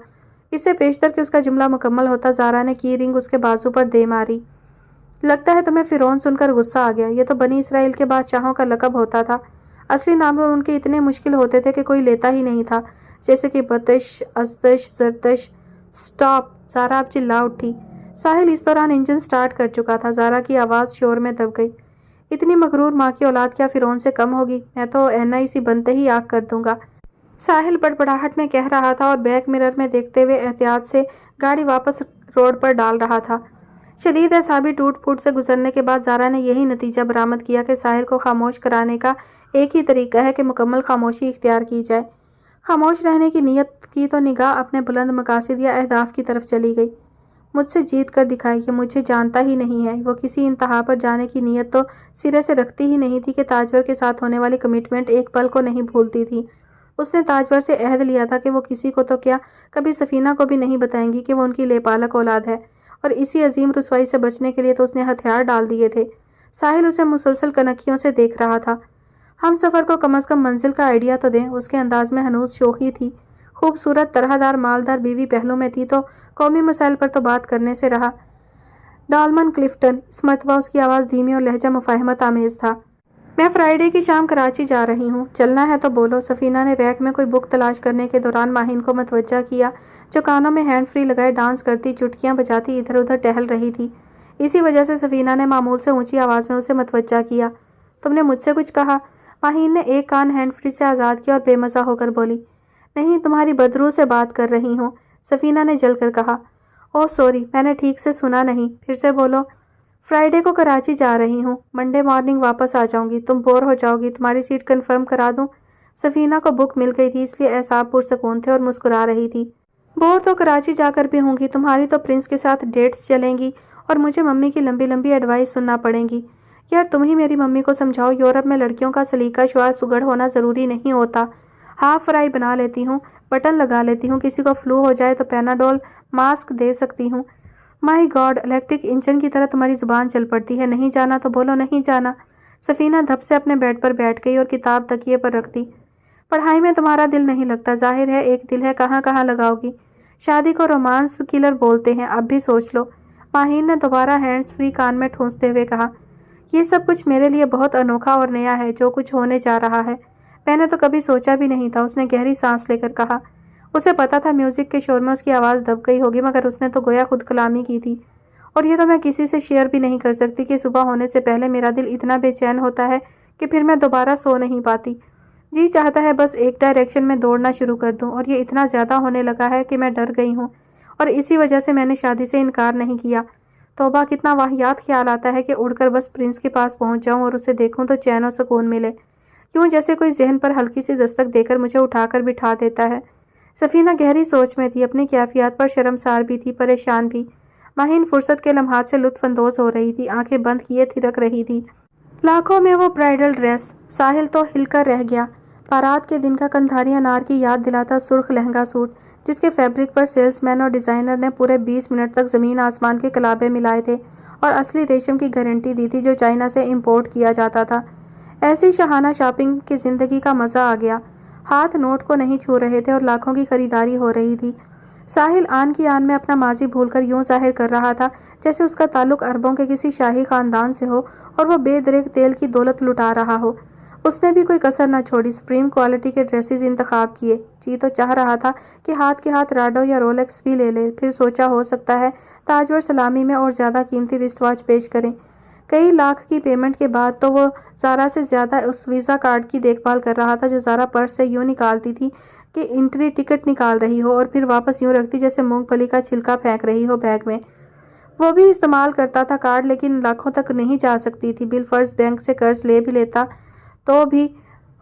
اس سے پیشتر کہ اس کا جملہ مکمل ہوتا زارا نے کی رنگ اس کے بازو پر دے ماری۔ لگتا ہے تمہیں فرعون سن کر غصہ آ گیا، یہ تو بنی اسرائیل کے بادشاہوں کا لقب ہوتا تھا۔ اصلی نام ان کے اتنے مشکل ہوتے تھے کہ کوئی لیتا ہی نہیں تھا، جیسے کہ بتش، ازدش، زرتش۔ سٹاپ! زارا اب چلا اٹھی۔ ساحل اس دوران انجن سٹارٹ کر چکا تھا۔ زارا کی آواز شور میں دب گئی۔ اتنی مغرور ماں کی اولاد کیا فرعون سے کم ہوگی؟ میں تو NIC بنتے ہی آگ کر دوں گا، ساحل بڑبڑاہٹ میں کہہ رہا تھا اور بیک مرر میں دیکھتے ہوئے احتیاط سے گاڑی واپس روڈ پر ڈال رہا تھا۔ شدید اعصابی ٹوٹ پھوٹ سے گزرنے کے بعد زارا نے یہی نتیجہ برآمد کیا کہ ساحل کو خاموش کرانے کا ایک ہی طریقہ ہے کہ مکمل خاموشی اختیار کی جائے۔ خاموش رہنے کی نیت کی تو نگاہ اپنے بلند مقاصد یا اہداف کی طرف چلی گئی۔ مجھ سے جیت کر دکھائی، یہ مجھے جانتا ہی نہیں ہے۔ وہ کسی انتہا پر جانے کی نیت تو سرے سے رکھتی ہی نہیں تھی کہ تاجور کے ساتھ ہونے والی کمٹمنٹ ایک پل کو نہیں بھولتی تھی۔ اس نے تاجور سے عہد لیا تھا کہ وہ کسی کو تو کیا، کبھی سفینہ کو بھی نہیں بتائیں گی کہ وہ ان کی لے پالک اولاد ہے، اور اسی عظیم رسوائی سے بچنے کے لیے تو اس نے ہتھیار ڈال دیے تھے۔ ساحل اسے مسلسل کنکھیوں سے دیکھ رہا تھا۔ ہم سفر کو کم از کم منزل کا آئیڈیا تو دیں۔ اس کے انداز میں ہنوز شوخی تھی۔ خوبصورت طرح دار مالدار بیوی پہلو میں تھی تو قومی مسائل پر تو بات کرنے سے رہا۔ ڈالمن کلفٹن، اس مرتبہ اس کی آواز دھیمی اور لہجہ مفاہمت آمیز تھا۔ میں فرائیڈے کی شام کراچی جا رہی ہوں، چلنا ہے تو بولو۔ سفینہ نے ریک میں کوئی بک تلاش کرنے کے دوران ماہین کو متوجہ کیا، جو کانوں میں ہینڈ فری لگائے ڈانس کرتی، چٹکیاں بجاتی ادھر ادھر ٹہل رہی تھی۔ اسی وجہ سے سفینہ نے معمول سے اونچی آواز میں اسے متوجہ کیا۔ تم نے مجھ سے کچھ کہا؟ ماہین نے ایک کان ہینڈ فری سے آزاد کیا اور بے مزہ ہو کر بولی، نہیں، تمہاری بدرو سے بات کر رہی ہوں۔ سفینہ نے جل کر کہا، اوہ سوری، میں نے ٹھیک سے سنا نہیں، پھر سے بولو۔ فرائیڈے کو کراچی جا رہی ہوں، منڈے مارننگ واپس آ جاؤں گی، تم بور ہو جاؤ گی، تمہاری سیٹ کنفرم کرا دوں؟ سفینہ کو بک مل گئی تھی، اس لیے اعصاب پرسکون تھے اور مسکرا رہی تھی۔ بور تو کراچی جا کر بھی ہوں گی، تمہاری تو پرنس کے ساتھ ڈیٹس چلیں گی اور مجھے ممی کی لمبی لمبی ایڈوائس سننا پڑیں گی۔ یار تم ہی میری ممی کو سمجھاؤ، یورپ میں لڑکیوں کا سلیقہ شعار سگڑ ہونا ضروری نہیں ہوتا۔ ہاف فرائی بنا لیتی ہوں، بٹن لگا لیتی ہوں، کسی کو فلو ہو جائے تو پیناڈول ماسک دے سکتی ہوں۔ مائی گاڈ، الیکٹرک انجن کی طرح تمہاری زبان چل پڑتی ہے، نہیں جانا تو بولو نہیں جانا۔ سفینہ دھپ سے اپنے بیڈ پر بیٹھ گئی اور کتاب تکیے پر رکھ دی۔ پڑھائی میں تمہارا دل نہیں لگتا، ظاہر ہے، ایک دل ہے، کہاں کہاں لگاؤ گی؟ شادی کو رومانس کلر بولتے ہیں، اب بھی سوچ لو۔ ماہین نے دوبارہ ہینڈز فری کان میں ٹھونستے ہوئے کہا، یہ سب کچھ میرے لیے بہت انوکھا اور نیا ہے، جو کچھ ہونے جا رہا ہے، میں نے تو کبھی سوچا بھی نہیں تھا۔ اس نے گہری سانس لے کر کہا۔ اسے پتا تھا میوزک کے شور میں اس کی آواز دب گئی ہوگی، مگر اس نے تو گویا خود کلامی کی تھی۔ اور یہ تو میں کسی سے شیئر بھی نہیں کر سکتی کہ صبح ہونے سے پہلے میرا دل اتنا بے چین ہوتا ہے کہ پھر میں دوبارہ سو نہیں پاتی۔ جی چاہتا ہے بس ایک ڈائریکشن میں دوڑنا شروع کر دوں، اور یہ اتنا زیادہ ہونے لگا ہے کہ میں ڈر گئی ہوں، اور اسی وجہ سے میں نے شادی سے انکار نہیں کیا۔ توبہ، کتنا واہیات خیال آتا ہے کہ اڑ کر بس پرنس کے پاس پہنچ جاؤں اور اسے دیکھوں تو چین و سکون ملے، یوں جیسے کوئی ذہن پر ہلکی سی دستک دے کر مجھے اٹھا کر بٹھا دیتا ہے۔ سفینہ گہری سوچ میں تھی، اپنی کیفیات پر شرمسار بھی تھی، پریشان بھی۔ ماہین فرصت کے لمحات سے لطف اندوز ہو رہی تھی، آنکھیں بند کیے تھرک رہی تھی۔ لاکھوں میں وہ برائیڈل ڈریس، ساحل تو ہل کر رہ گیا۔ بارات کے دن کا کندھاری انار کی یاد دلاتا سرخ لہنگا سوٹ، جس کے فیبرک پر سیلز مین اور ڈیزائنر نے پورے 20 منٹ تک زمین آسمان کے کلابے ملائے تھے اور اصلی ریشم کی گارنٹی دی تھی جو چائنا سے امپورٹ کیا جاتا تھا۔ ایسی شاہانہ شاپنگ کی زندگی کا مزہ آ گیا۔ ہاتھ نوٹ کو نہیں چھو رہے تھے اور لاکھوں کی خریداری ہو رہی تھی۔ ساحل آن کی آن میں اپنا ماضی بھول کر یوں ظاہر کر رہا تھا جیسے اس کا تعلق عربوں کے کسی شاہی خاندان سے ہو اور وہ بے دریغ تیل کی دولت لٹا رہا ہو۔ اس نے بھی کوئی کسر نہ چھوڑی، سپریم کوالٹی کے ڈریسز انتخاب کیے۔ جی تو چاہ رہا تھا کہ ہاتھ کے ہاتھ راڈو یا رولیکس بھی لے لے، پھر سوچا ہو سکتا ہے تاجور سلامی میں اور زیادہ قیمتی رسٹ واچ پیش کریں۔ کئی لاکھ کی پیمنٹ کے بعد تو وہ زارا سے زیادہ اس ویزا کارڈ کی دیکھ بھال کر رہا تھا جو زارا پرس سے یوں نکالتی تھی کہ انٹری ٹکٹ نکال رہی ہو اور پھر واپس یوں رکھتی جیسے مونگ پھلی کا چھلکا پھینک رہی ہو بیگ میں۔ وہ بھی استعمال کرتا تھا کارڈ، لیکن لاکھوں تک نہیں جا سکتی تھی۔ بالفرض بینک سے قرض لے بھی لیتا تو بھی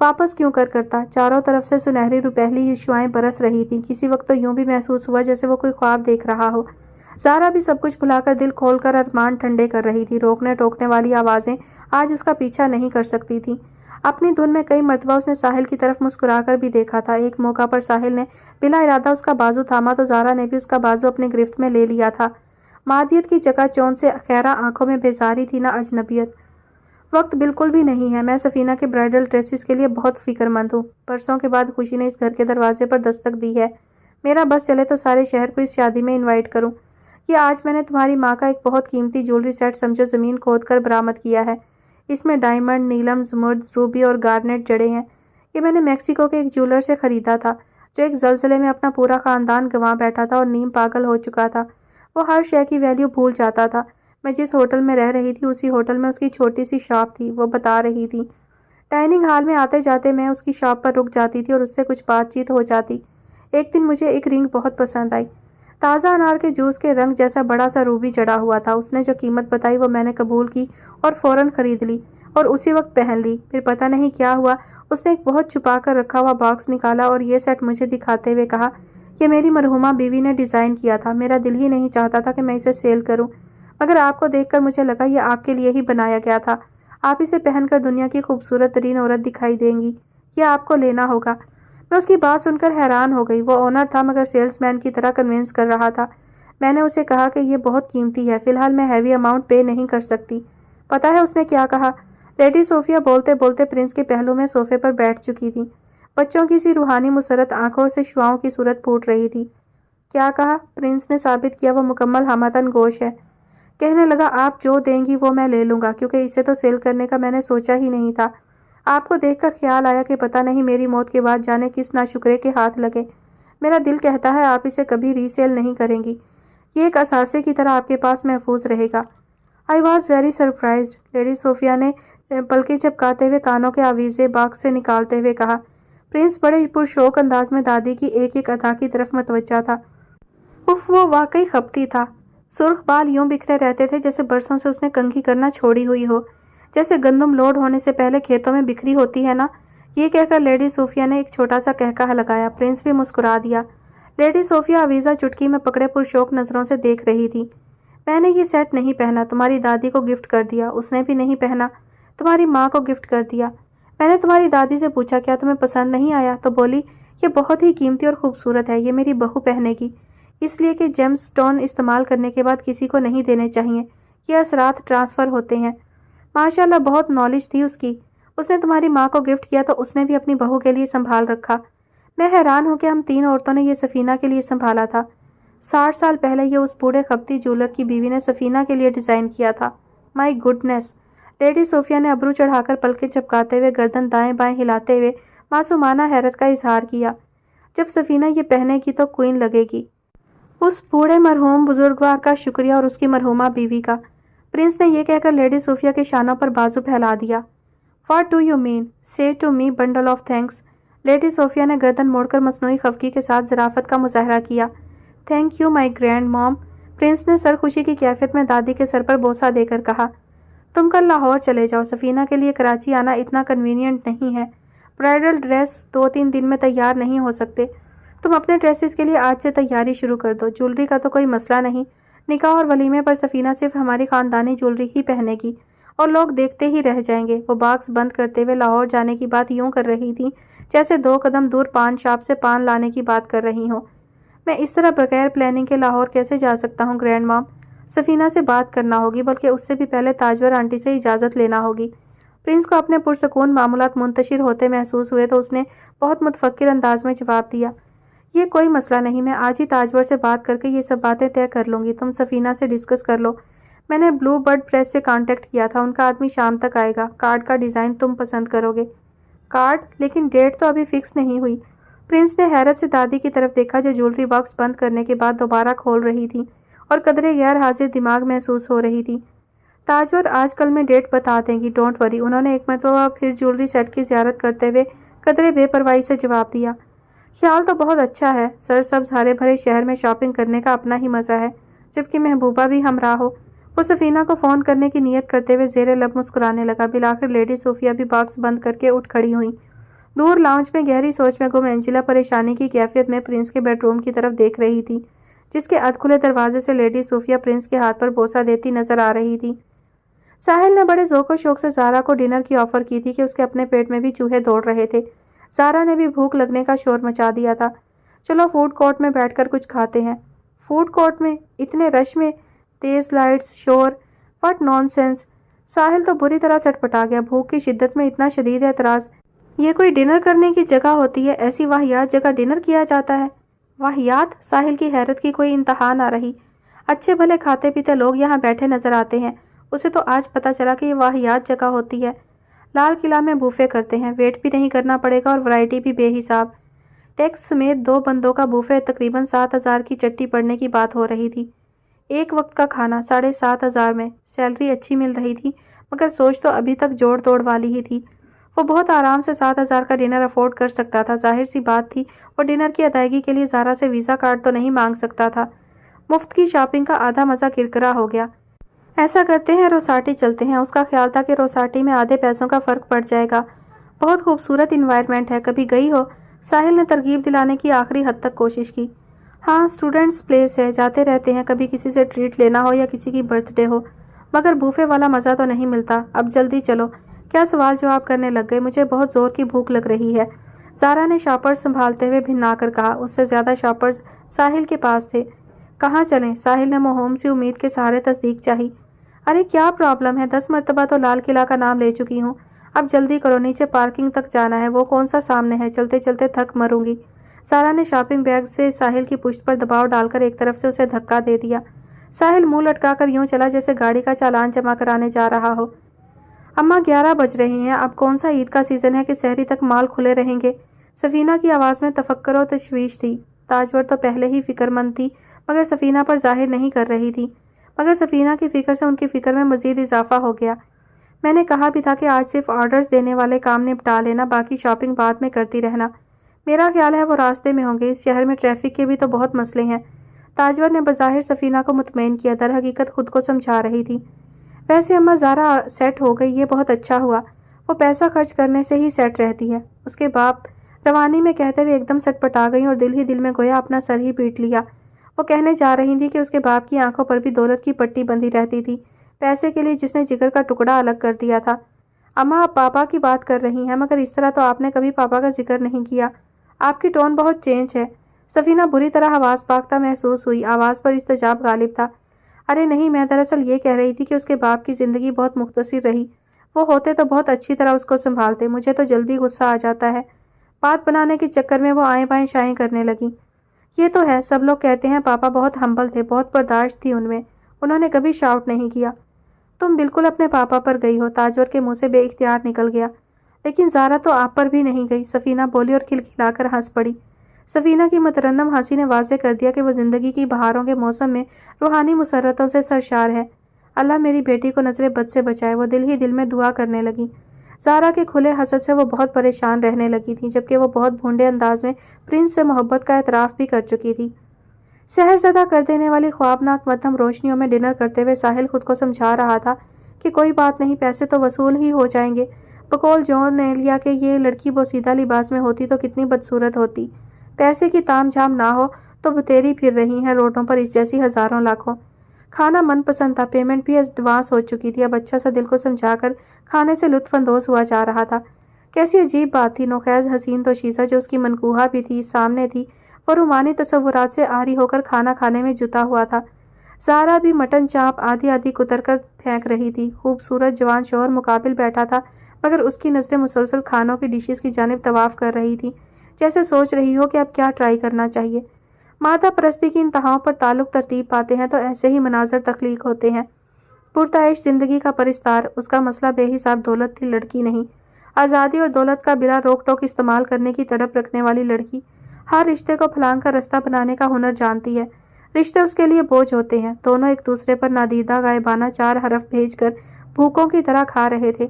واپس کیوں کرتا؟ چاروں طرف سے سنہری روپہلی شعاعیں برس رہی تھیں۔ کسی وقت تو یوں بھی محسوس ہوا جیسے وہ کوئی خواب دیکھ رہا ہو۔ زارا بھی سب کچھ بھلا کر دل کھول کر ارمان ٹھنڈے کر رہی تھی۔ روکنے ٹوکنے والی آوازیں آج اس کا پیچھا نہیں کر سکتی تھیں۔ اپنی دھن میں کئی مرتبہ اس نے ساحل کی طرف مسکرا کر بھی دیکھا تھا۔ ایک موقع پر ساحل نے بلا ارادہ اس کا بازو تھاما تو زارا نے بھی اس کا بازو اپنی گرفت میں لے لیا تھا۔ مادیت کی چکا چوند سے خیرہ آنکھوں میں بیزاری تھی نہ اجنبیت۔ وقت بالکل بھی نہیں ہے، میں سفینہ کے برائیڈل ڈریسز کے لیے بہت فکر مند ہوں۔ پرسوں کے بعد خوشی نے اس گھر کے دروازے پر دستک دی ہے۔ میرا بس چلے تو سارے شہر کو اس شادی میں انوائٹ کروں۔ یہ آج میں نے تمہاری ماں کا ایک بہت قیمتی جولری سیٹ سمجھو زمین کھود کر برآمد کیا ہے۔ اس میں ڈائمنڈ، نیلم، زمرد، روبی اور گارنیٹ جڑے ہیں۔ یہ میں نے میکسیکو کے ایک جولر سے خریدا تھا جو ایک زلزلے میں اپنا پورا خاندان گنوا بیٹھا تھا اور نیم پاگل ہو چکا تھا۔ وہ ہر شے کی ویلیو بھول جاتا تھا۔ میں جس ہوٹل میں رہ رہی تھی اسی ہوٹل میں اس کی چھوٹی سی شاپ تھی، وہ بتا رہی تھی۔ ڈائننگ ہال میں آتے جاتے میں اس کی شاپ پر رک جاتی تھی اور اس سے کچھ بات چیت ہو جاتی۔ ایک دن مجھے ایک رنگ بہت پسند آئی، تازہ انار کے جوس کے رنگ جیسا بڑا سا روبی جڑا ہوا تھا۔ اس نے جو قیمت بتائی وہ میں نے قبول کی اور فوراً خرید لی اور اسی وقت پہن لی۔ پھر پتہ نہیں کیا ہوا، اس نے ایک بہت چھپا کر رکھا ہوا باکس نکالا اور یہ سیٹ مجھے دکھاتے ہوئے کہا، یہ میری مرحومہ بیوی نے ڈیزائن کیا تھا۔ میرا دل ہی نہیں چاہتا تھا کہ میں اسے سیل کروں، مگر آپ کو دیکھ کر مجھے لگا یہ آپ کے لیے ہی بنایا گیا تھا۔ آپ اسے پہن کر دنیا کی خوبصورت ترین عورت دکھائی دیں گی، یہ آپ کو لینا ہوگا۔ میں اس کی بات سن کر حیران ہو گئی۔ وہ آنر تھا مگر سیلز مین کی طرح کنونس کر رہا تھا۔ میں نے اسے کہا کہ یہ بہت قیمتی ہے، فی الحال میں ہیوی اماؤنٹ پے نہیں کر سکتی۔ پتہ ہے اس نے کیا کہا؟ لیڈی صوفیہ بولتے بولتے پرنس کے پہلو میں صوفے پر بیٹھ چکی تھی۔ بچوں کی سی روحانی مسرت آنکھوں سے شعاؤں کی صورت پھوٹ رہی تھی۔ کیا کہا؟ پرنس نے ثابت کیا وہ مکمل ہمدن گوش ہے۔ کہنے لگا، آپ جو دیں گی وہ میں لے لوں گا، کیونکہ اسے تو سیل کرنے کا میں نے سوچا ہی نہیں تھا۔ آپ کو دیکھ کر خیال آیا کہ پتہ نہیں میری موت کے بعد جانے کس ناشکرے کے ہاتھ لگے۔ میرا دل کہتا ہے آپ اسے کبھی ری سیل نہیں کریں گی، یہ ایک اثاثے کی طرح آپ کے پاس محفوظ رہے گا۔ I was very surprised, lady Sophia نے پلکیں جھپکاتے ہوئے کانوں کے آویزے باکس سے نکالتے ہوئے کہا۔ پرنس بڑے پرشوق انداز میں دادی کی ایک ایک ادا کی طرف متوجہ تھا۔ اف، وہ واقعی خپتی تھا۔ سرخ بال یوں بکھرے رہتے تھے جیسے برسوں سے اس نے کنگھی کرنا چھوڑی ہوئی ہو، جیسے گندم لوڈ ہونے سے پہلے کھیتوں میں بکھری ہوتی ہے نا۔ یہ کہہ کر لیڈی صوفیہ نے ایک چھوٹا سا قہقہہ لگایا۔ پرنس بھی مسکرا دیا۔ لیڈی صوفیہ آویزہ چٹکی میں پکڑے پرشوق نظروں سے دیکھ رہی تھی۔ میں نے یہ سیٹ نہیں پہنا، تمہاری دادی کو گفٹ کر دیا۔ اس نے بھی نہیں پہنا، تمہاری ماں کو گفٹ کر دیا۔ میں نے تمہاری دادی سے پوچھا کیا تمہیں پسند نہیں آیا، تو بولی یہ بہت ہی قیمتی اور خوبصورت ہے، یہ میری بہو پہنے گی، اس لیے کہ جیم سٹون استعمال کرنے کے بعد کسی کو نہیں دینے چاہیے، یہ اثرات ٹرانسفر ہوتے ہیں۔ ماشاءاللہ بہت نالج تھی اس کی۔ اس نے تمہاری ماں کو گفٹ کیا تو اس نے بھی اپنی بہو کے لیے سنبھال رکھا۔ میں حیران ہوں کہ ہم 3 عورتوں نے یہ سفینہ کے لیے سنبھالا تھا۔ 60 سال پہلے یہ اس بوڑھے خپتی جولر کی بیوی نے سفینہ کے لیے ڈیزائن کیا تھا۔ مائی گڈنس! لیڈی صوفیہ نے ابرو چڑھا کر پلکیں چپکاتے ہوئے گردن دائیں بائیں ہلاتے ہوئے معصومانہ حیرت کا اظہار کیا۔ جب سفینہ یہ پہنے گی تو کوئین لگے گی۔ اس بوڑھے مرحوم بزرگوار کا شکریہ اور اس کی مرحومہ بیوی کا۔ پرنس نے یہ کہہ کر لیڈی صوفیہ کے شانوں پر بازو پھیلا دیا۔ What do you mean? Say to me bundle of thanks. Lady Sophia نے گردن موڑ کر مصنوعی خفگی کے ساتھ ظرافت کا مظاہرہ کیا۔ Thank you my grand mom, prince نے سرخوشی کی کیفیت میں دادی کے سر پر بوسہ دے کر کہا۔ تم کل لاہور چلے جاؤ، سفینہ کے لیے کراچی آنا اتنا کنوینئنٹ نہیں ہے۔ برائڈل ڈریس 2-3 دن میں تیار نہیں ہو سکتے۔ تم اپنے ڈریسز کے لیے آج سے تیاری شروع کر دو۔ جولری کا تو کوئی مسئلہ نہیں، نکاح اور ولیمے پر سفینہ صرف ہماری خاندانی جولری ہی پہنے گی اور لوگ دیکھتے ہی رہ جائیں گے۔ وہ باکس بند کرتے ہوئے لاہور جانے کی بات یوں کر رہی تھی جیسے 2 قدم دور پان شاپ سے پان لانے کی بات کر رہی ہوں۔ میں اس طرح بغیر پلاننگ کے لاہور کیسے جا سکتا ہوں گرینڈ مام؟ سفینہ سے بات کرنا ہوگی، بلکہ اس سے بھی پہلے تاجور آنٹی سے اجازت لینا ہوگی۔ پرنس کو اپنے پرسکون معاملات منتشر ہوتے محسوس ہوئے تو اس نے بہت متفکر انداز میں جواب دیا، یہ کوئی مسئلہ نہیں، میں آج ہی تاجور سے بات کر کے یہ سب باتیں طے کر لوں گی، تم سفینہ سے ڈسکس کر لو۔ میں نے بلو برڈ پریس سے کانٹیکٹ کیا تھا، ان کا آدمی شام تک آئے گا۔ کارڈ کا ڈیزائن تم پسند کرو گے۔ کارڈ؟ لیکن ڈیٹ تو ابھی فکس نہیں ہوئی۔ پرنس نے حیرت سے دادی کی طرف دیکھا جو جولری باکس بند کرنے کے بعد دوبارہ کھول رہی تھی اور قدرے غیر حاضر دماغ محسوس ہو رہی تھی۔ تاجور آج کل میں ڈیٹ بتا دیں گی، ڈونٹ وری، انہوں نے ایک مرتبہ پھر جولری سیٹ کی زیارت کرتے ہوئے قدرے بے پرواہی سے جواب دیا۔ خیال تو بہت اچھا ہے، سرسبز ہرے بھرے شہر میں شاپنگ کرنے کا اپنا ہی مزہ ہے، جبکہ محبوبہ بھی ہمراہ ہو۔ وہ سفینہ کو فون کرنے کی نیت کرتے ہوئے زیر لب مسکرانے لگا۔ بالآخر لیڈی صوفیہ بھی باکس بند کر کے اٹھ کھڑی ہوئی۔ دور لاؤنج میں گہری سوچ میں گم اینجلا پریشانی کی کیفیت میں پرنس کے بیڈ روم کی طرف دیکھ رہی تھی، جس کے ادھ کھلے دروازے سے لیڈی صوفیہ پرنس کے ہاتھ پر بوسہ دیتی نظر آ رہی تھی۔ ساحل نے بڑے ذوق و شوق سے زارا کو ڈنر کی آفر کی تھی کہ اس کے اپنے پیٹ میں بھی چوہے دوڑ رہے تھے۔ زارا نے بھی بھوک لگنے کا شور مچا دیا تھا۔ چلو فوڈ کورٹ میں بیٹھ کر کچھ کھاتے ہیں۔ فوڈ کورٹ میں؟ اتنے رش میں؟ تیز لائٹس، شور، واٹ نان سینس! ساحل تو بری طرح سٹپٹا گیا۔ بھوک کی شدت میں اتنا شدید اعتراض! یہ کوئی ڈنر کرنے کی جگہ ہوتی ہے؟ ایسی واہیات جگہ ڈنر کیا جاتا ہے؟ واہیات؟ ساحل کی حیرت کی کوئی انتہا نہ رہی۔ اچھے بھلے کھاتے پیتے لوگ یہاں بیٹھے نظر آتے ہیں، اسے تو آج پتہ چلا کہ یہ واہیات جگہ ہوتی ہے۔ لال قلعہ میں بوفے کرتے ہیں، ویٹ بھی نہیں کرنا پڑے گا اور ورائٹی بھی بے حساب۔ ٹیکس سمیت 2 بندوں کا بوفے تقریباً 7,000 کی چٹی پڑنے کی بات ہو رہی تھی۔ ایک وقت کا کھانا 7,500 میں۔ سیلری اچھی مل رہی تھی، مگر سوچ تو ابھی تک جوڑ توڑ والی ہی تھی۔ وہ بہت آرام سے 7,000 کا ڈنر افورڈ کر سکتا تھا۔ ظاہر سی بات تھی وہ ڈنر کی ادائیگی کے لیے زارا سے ویزا کارڈ تو نہیں مانگ سکتا تھا۔ مفت کی شاپنگ کا آدھا مزہ کرکرا ہو گیا۔ ایسا کرتے ہیں روساٹی چلتے ہیں۔ اس کا خیال تھا کہ روساٹی میں آدھے پیسوں کا فرق پڑ جائے گا۔ بہت خوبصورت انوائرمنٹ ہے، کبھی گئی ہو؟ ساحل نے ترغیب دلانے کی آخری حد تک کوشش کی۔ ہاں، اسٹوڈنٹس پلیس ہے، جاتے رہتے ہیں، کبھی کسی سے ٹریٹ لینا ہو یا کسی کی برتھ ڈے ہو، مگر بوفے والا مزہ تو نہیں ملتا۔ اب جلدی چلو۔ کیا سوال جواب کرنے لگ گئے؟ مجھے بہت زور کی بھوک لگ رہی ہے، زارا نے شاپرز سنبھالتے ہوئے بھنا کر کہا۔ اس سے زیادہ شاپرز ساحل کے پاس تھے۔ کہاں چلیں؟ ساحل نے مہوم سی امید کے سہارے تصدیق چاہی۔ ارے کیا پرابلم ہے؟ 10 مرتبہ تو لال قلعہ کا نام لے چکی ہوں۔ اب جلدی کرو، نیچے پارکنگ تک جانا ہے، وہ کون سا سامنے ہے، چلتے چلتے تھک مروں گی۔ سارا نے شاپنگ بیگ سے ساحل کی پشت پر دباؤ ڈال کر ایک طرف سے اسے دھکا دے دیا۔ ساحل منہ لٹکا کر یوں چلا جیسے گاڑی کا چالان جمع کرانے جا رہا ہو۔ اماں 11 بج رہے ہیں، اب کون سا عید کا سیزن ہے کہ سحری تک مال کھلے رہیں گے؟ سفینہ کی آواز میں تفکر و تشویش تھی۔ تاجور تو پہلے ہی فکر مند تھی مگر سفینہ پر ظاہر نہیں کر رہی تھی، مگر سفینہ کی فکر سے ان کی فکر میں مزید اضافہ ہو گیا۔ میں نے کہا بھی تھا کہ آج صرف آرڈرز دینے والے کام نپٹا لینا، باقی شاپنگ بعد میں کرتی رہنا۔ میرا خیال ہے وہ راستے میں ہوں گے، اس شہر میں ٹریفک کے بھی تو بہت مسئلے ہیں۔ تاجور نے بظاہر سفینہ کو مطمئن کیا، در حقیقت خود کو سمجھا رہی تھی۔ ویسے اماں زارا سیٹ ہو گئی، یہ بہت اچھا ہوا، وہ پیسہ خرچ کرنے سے ہی سیٹ رہتی ہے۔ اس کے باپ روانی میں کہتے ہوئے ایک دم سٹ پٹا گئی اور دل ہی دل میں گویا اپنا سر ہی پیٹ لیا۔ وہ کہنے جا رہی تھی کہ اس کے باپ کی آنکھوں پر بھی دولت کی پٹی بندھی رہتی تھی، پیسے کے لیے جس نے جگر کا ٹکڑا الگ کر دیا تھا۔ اماں آپ پاپا کی بات کر رہی ہیں، مگر اس طرح تو آپ نے کبھی پاپا کا ذکر نہیں کیا، آپ کی ٹون بہت چینج ہے۔ سفینہ بری طرح حواس باختہ محسوس ہوئی، آواز پر استجاب غالب تھا۔ ارے نہیں، میں دراصل یہ کہہ رہی تھی کہ اس کے باپ کی زندگی بہت مختصر رہی، وہ ہوتے تو بہت اچھی طرح اس کو سنبھالتے، مجھے تو جلدی غصہ آ جاتا ہے۔ بات بنانے کے چکر میں وہ آئیں بائیں شائیں کرنے لگی۔ یہ تو ہے، سب لوگ کہتے ہیں پاپا بہت ہمبل تھے، بہت برداشت تھی ان میں، انہوں نے کبھی شاؤٹ نہیں کیا۔ تم بالکل اپنے پاپا پر گئی ہو، تاجور کے منہ سے بے اختیار نکل گیا۔ لیکن زارا تو آپ پر بھی نہیں گئی، سفینہ بولی اور کھلکھلا کر ہنس پڑی۔ سفینہ کی مترنم ہنسی نے واضح کر دیا کہ وہ زندگی کی بہاروں کے موسم میں روحانی مسرتوں سے سرشار ہے۔ اللہ میری بیٹی کو نظر بد سے بچائے، وہ دل ہی دل میں دعا کرنے لگی۔ زارا کے کھلے حسد سے وہ بہت پریشان رہنے لگی تھی، جبکہ وہ بہت بھونڈے انداز میں پرنس سے محبت کا اعتراف بھی کر چکی تھی۔ سحر زدہ کر دینے والی خوابناک مدھم روشنیوں میں ڈنر کرتے ہوئے ساحل خود کو سمجھا رہا تھا کہ کوئی بات نہیں، پیسے تو وصول ہی ہو جائیں گے۔ بقول جون نے لیا کہ یہ لڑکی بوسیدہ لباس میں ہوتی تو کتنی بدصورت ہوتی، پیسے کی تام جھام نہ ہو تو بتیری پھر رہی ہیں روڈوں پر اس جیسی ہزاروں لاکھوں۔ کھانا من پسند تھا، پیمنٹ بھی ایڈوانس ہو چکی تھی، اب اچھا سا دل کو سمجھا کر کھانے سے لطف اندوز ہوا جا رہا تھا۔ کیسی عجیب بات تھی، نوخیز حسین توشیزہ جو اس کی منکوہا بھی تھی سامنے تھی، وہ رومانی تصورات سے عاری ہو کر کھانا کھانے میں جتا ہوا تھا۔ زارا بھی مٹن چاپ آدھی آدھی کتر کر پھینک رہی تھی۔ خوبصورت جوان شوہر مقابل بیٹھا تھا، مگر اس کی نظریں مسلسل کھانوں کی ڈشز کی جانب طواف کر رہی تھی، جیسے سوچ رہی ہو کہ اب کیا ٹرائی کرنا چاہیے۔ مادہ پرستی کی انتہاؤں پر تعلق ترتیب پاتے ہیں تو ایسے ہی مناظر تخلیق ہوتے ہیں۔ پرتعیش زندگی کا پرستار، اس کا مسئلہ بے حساب دولت تھی، لڑکی نہیں۔ آزادی اور دولت کا بلا روک ٹوک استعمال کرنے کی تڑپ رکھنے والی لڑکی ہر رشتے کو پھلانگ کا رستہ بنانے کا ہنر جانتی ہے۔ رشتے اس کے لیے بوجھ ہوتے ہیں، دونوں ایک دوسرے پر نادیدہ غائبانہ 4 حرف بھیج کر بھوکوں کی طرح کھا رہے تھے،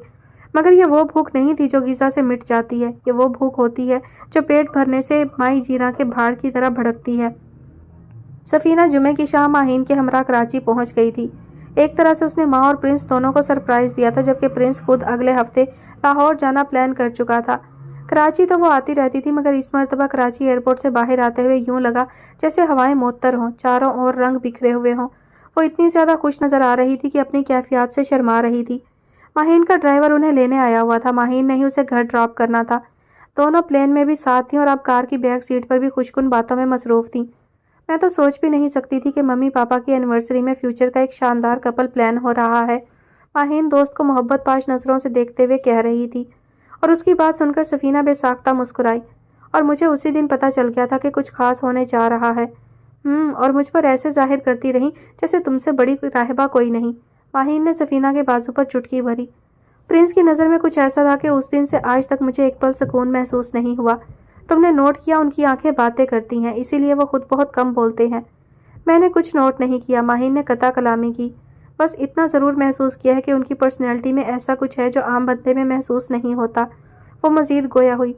مگر یہ وہ بھوک نہیں تھی جو غذا سے مٹ جاتی ہے، یہ وہ بھوک ہوتی ہے جو پیٹ بھرنے سے مائی جینا کے بھاڑ کی طرح بھڑکتی ہے۔ سفینہ جمعے کی شام ماہین کے ہمراہ کراچی پہنچ گئی تھی۔ ایک طرح سے اس نے ماں اور پرنس دونوں کو سرپرائز دیا تھا، جبکہ پرنس خود اگلے ہفتے لاہور جانا پلان کر چکا تھا۔ کراچی تو وہ آتی رہتی تھی، مگر اس مرتبہ کراچی ایئرپورٹ سے باہر آتے ہوئے یوں لگا جیسے ہوائیں معطر ہوں، چاروں اور رنگ بکھرے ہوئے ہوں۔ وہ اتنی زیادہ خوش نظر آ رہی تھی کہ اپنی کیفیات سے شرما رہی تھی۔ ماہین کا ڈرائیور انہیں لینے آیا ہوا تھا، ماہین نے ہی اسے گھر ڈراپ کرنا تھا۔ دونوں پلین میں بھی ساتھ تھیں اور اب کار کی بیک سیٹ پر بھی خوشکن باتوں میں مصروف تھیں۔ میں تو سوچ بھی نہیں سکتی تھی کہ ممی پاپا کی اینیورسری میں فیوچر کا ایک شاندار کپل پلان ہو رہا ہے، ماہین دوست کو محبت پاش نظروں سے دیکھتے ہوئے کہہ رہی تھی، اور اس کی بات سن کر سفینہ بے ساختہ مسکرائی۔ اور مجھے اسی دن پتہ چل گیا تھا کہ کچھ خاص ہونے جا رہا ہے۔ اور مجھ پر ایسے ظاہر کرتی رہی جیسے تم سے بڑی راہبہ کوئی نہیں۔ ماہین نے سفینہ کے بازو پر چٹکی بھری۔ پرنس کی نظر میں کچھ ایسا تھا کہ اس دن سے آج تک مجھے ایک پل سکون محسوس نہیں ہوا۔ تم نے نوٹ کیا ان کی آنکھیں باتیں کرتی ہیں، اسی لیے وہ خود بہت کم بولتے ہیں۔ میں نے کچھ نوٹ نہیں کیا، ماہین نے قطع کلامی کی، بس اتنا ضرور محسوس کیا ہے کہ ان کی پرسنالٹی میں ایسا کچھ ہے جو عام بندے میں محسوس نہیں ہوتا۔ وہ مزید گویا ہوئی۔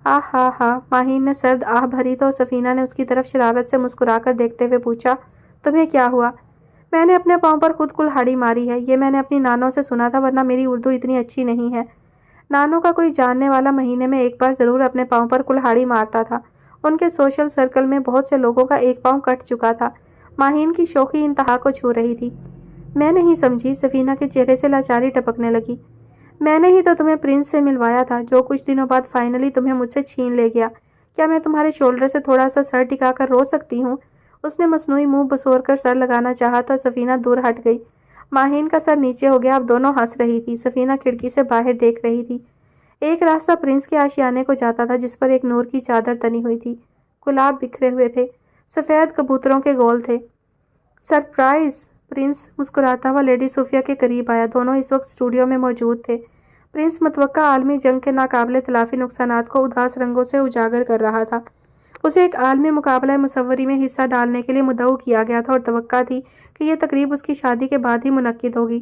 ہاں، ماہین نے سرد آہ بھری تو سفینہ نے اس کی طرف شرارت سے مسکرا کر دیکھتے ہوئے پوچھا، تمہیں کیا ہوا؟ میں نے اپنے پاؤں پر خود کلہاڑی ماری ہے، یہ میں نے اپنی نانوں سے سنا تھا، ورنہ میری اردو اتنی اچھی نہیں ہے۔ نانوں کا کوئی جاننے والا مہینے میں ایک بار ضرور اپنے پاؤں پر کلہاڑی مارتا تھا، ان کے سوشل سرکل میں بہت سے لوگوں کا ایک پاؤں کٹ چکا تھا۔ ماہین کی شوخی انتہا کو چھو رہی تھی۔ میں نہیں سمجھی، سفینہ کے چہرے سے لاچاری ٹپکنے لگی۔ میں نے ہی تو تمہیں پرنس سے ملوایا تھا، جو کچھ دنوں بعد فائنلی تمہیں مجھ سے چھین لے گیا۔ کیا میں تمہارے شولڈر سے تھوڑا سا سر ٹکا کر رو سکتی ہوں؟ اس نے مصنوعی منہ بسور کر سر لگانا چاہا تو سفینہ دور ہٹ گئی۔ ماہین کا سر نیچے ہو گیا، اب دونوں ہنس رہی تھی۔ سفینہ کھڑکی سے باہر دیکھ رہی تھی۔ ایک راستہ پرنس کے آشیانے کو جاتا تھا جس پر ایک نور کی چادر تنی ہوئی تھی۔ گلاب بکھرے ہوئے تھے، سفید کبوتروں کے گول تھے۔ سرپرائز! پرنس مسکراتا ہوا لیڈی صوفیہ کے قریب آیا۔ دونوں اس وقت اسٹوڈیو میں موجود تھے۔ پرنس متوقع عالمی جنگ کے ناقابل تلافی نقصانات کو اداس رنگوں سے اجاگر کر رہا تھا۔ اسے ایک عالمی مقابلہ مصوری میں حصہ ڈالنے کے لیے مدعو کیا گیا تھا اور توقع تھی کہ یہ تقریب اس کی شادی کے بعد ہی منعقد ہوگی۔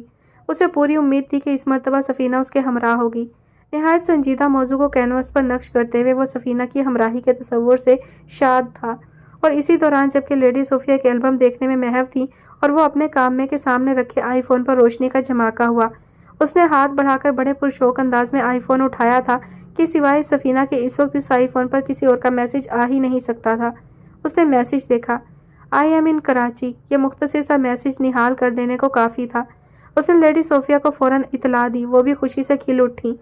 اسے پوری امید تھی کہ اس مرتبہ سفینہ اس کے ہمراہ ہوگی۔ نہایت سنجیدہ موضوع کو کینوس پر نقش کرتے ہوئے وہ سفینہ کی ہمراہی کے تصور سے شاد تھا، اور اسی دوران جبکہ لیڈی صوفیہ ایک البم دیکھنے میں محو تھی اور وہ اپنے کام میں کے سامنے رکھے آئی فون پر روشنی کا جھماکا ہوا، اس نے ہاتھ بڑھا کر بڑے پرشوق انداز میں آئی فون اٹھایا تھا کہ سوائے سفینہ کے اس وقت اس آئی فون پر کسی اور کا میسج آ ہی نہیں سکتا تھا۔ اس نے میسج دیکھا، آئی ایم ان کراچی۔ یہ مختصر سا میسج نہال کر دینے کو کافی تھا۔ اس نے لیڈی صوفیہ کو فوراً اطلاع دی، وہ بھی خوشی سے کھل اٹھی۔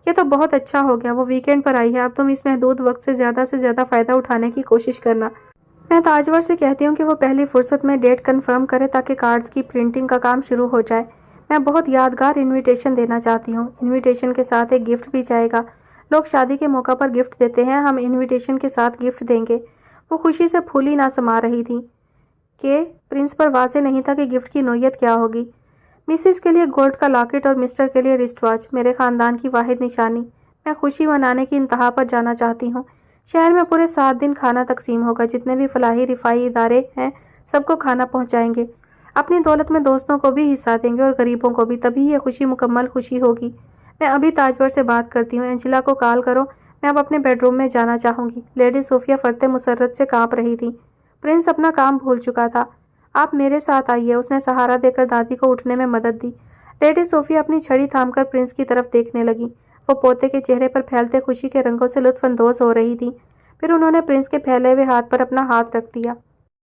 یہ تو بہت اچھا ہو گیا، وہ ویکینڈ پر آئی ہے، اب تم اس محدود وقت سے زیادہ فائدہ اٹھانے کی کوشش کرنا۔ میں تاجور سے کہتی ہوں کہ وہ پہلی فرصت میں ڈیٹ کنفرم کرے تاکہ کارڈز کی پرنٹنگ کا کام شروع ہو جائے۔ میں بہت یادگار انویٹیشن دینا چاہتی ہوں۔ انویٹیشن کے ساتھ ایک گفٹ بھی جائے گا۔ لوگ شادی کے موقع پر گفٹ دیتے ہیں، ہم انویٹیشن کے ساتھ گفٹ دیں گے۔ وہ خوشی سے پھولی نہ سما رہی تھی کہ پرنس پر واضح نہیں تھا کہ گفٹ کی نوعیت کیا ہوگی۔ مسز کے لیے گولڈ کا لاکٹ اور مسٹر کے لیے رسٹ واچ، میرے خاندان کی واحد نشانی۔ میں خوشی منانے کی انتہا پر جانا چاہتی ہوں۔ شہر میں پورے 7 دن کھانا تقسیم ہوگا، جتنے بھی فلاحی رفاہی ادارے ہیں سب کو کھانا پہنچائیں گے۔ اپنی دولت میں دوستوں کو بھی حصہ دیں گے اور غریبوں کو بھی، تبھی یہ خوشی مکمل خوشی ہوگی۔ میں ابھی تاجور سے بات کرتی ہوں، اینجلا کو کال کرو، میں اب اپنے بیڈ روم میں جانا چاہوں گی۔ لیڈی صوفیہ فرط مسرت سے کانپ رہی تھی۔ پرنس اپنا کام بھول چکا تھا۔ آپ میرے ساتھ آئیے، اس نے سہارا دے کر دادی کو اٹھنے میں مدد دی۔ لیڈی صوفیہ اپنی چھڑی تھام کر پرنس کی طرف دیکھنے لگی۔ وہ پوتے کے چہرے پر پھیلتے خوشی کے رنگوں سے لطف اندوز ہو رہی تھی۔ پھر انہوں نے پرنس کے پھیلے ہوئے ہاتھ پر اپنا ہاتھ رکھ دیا۔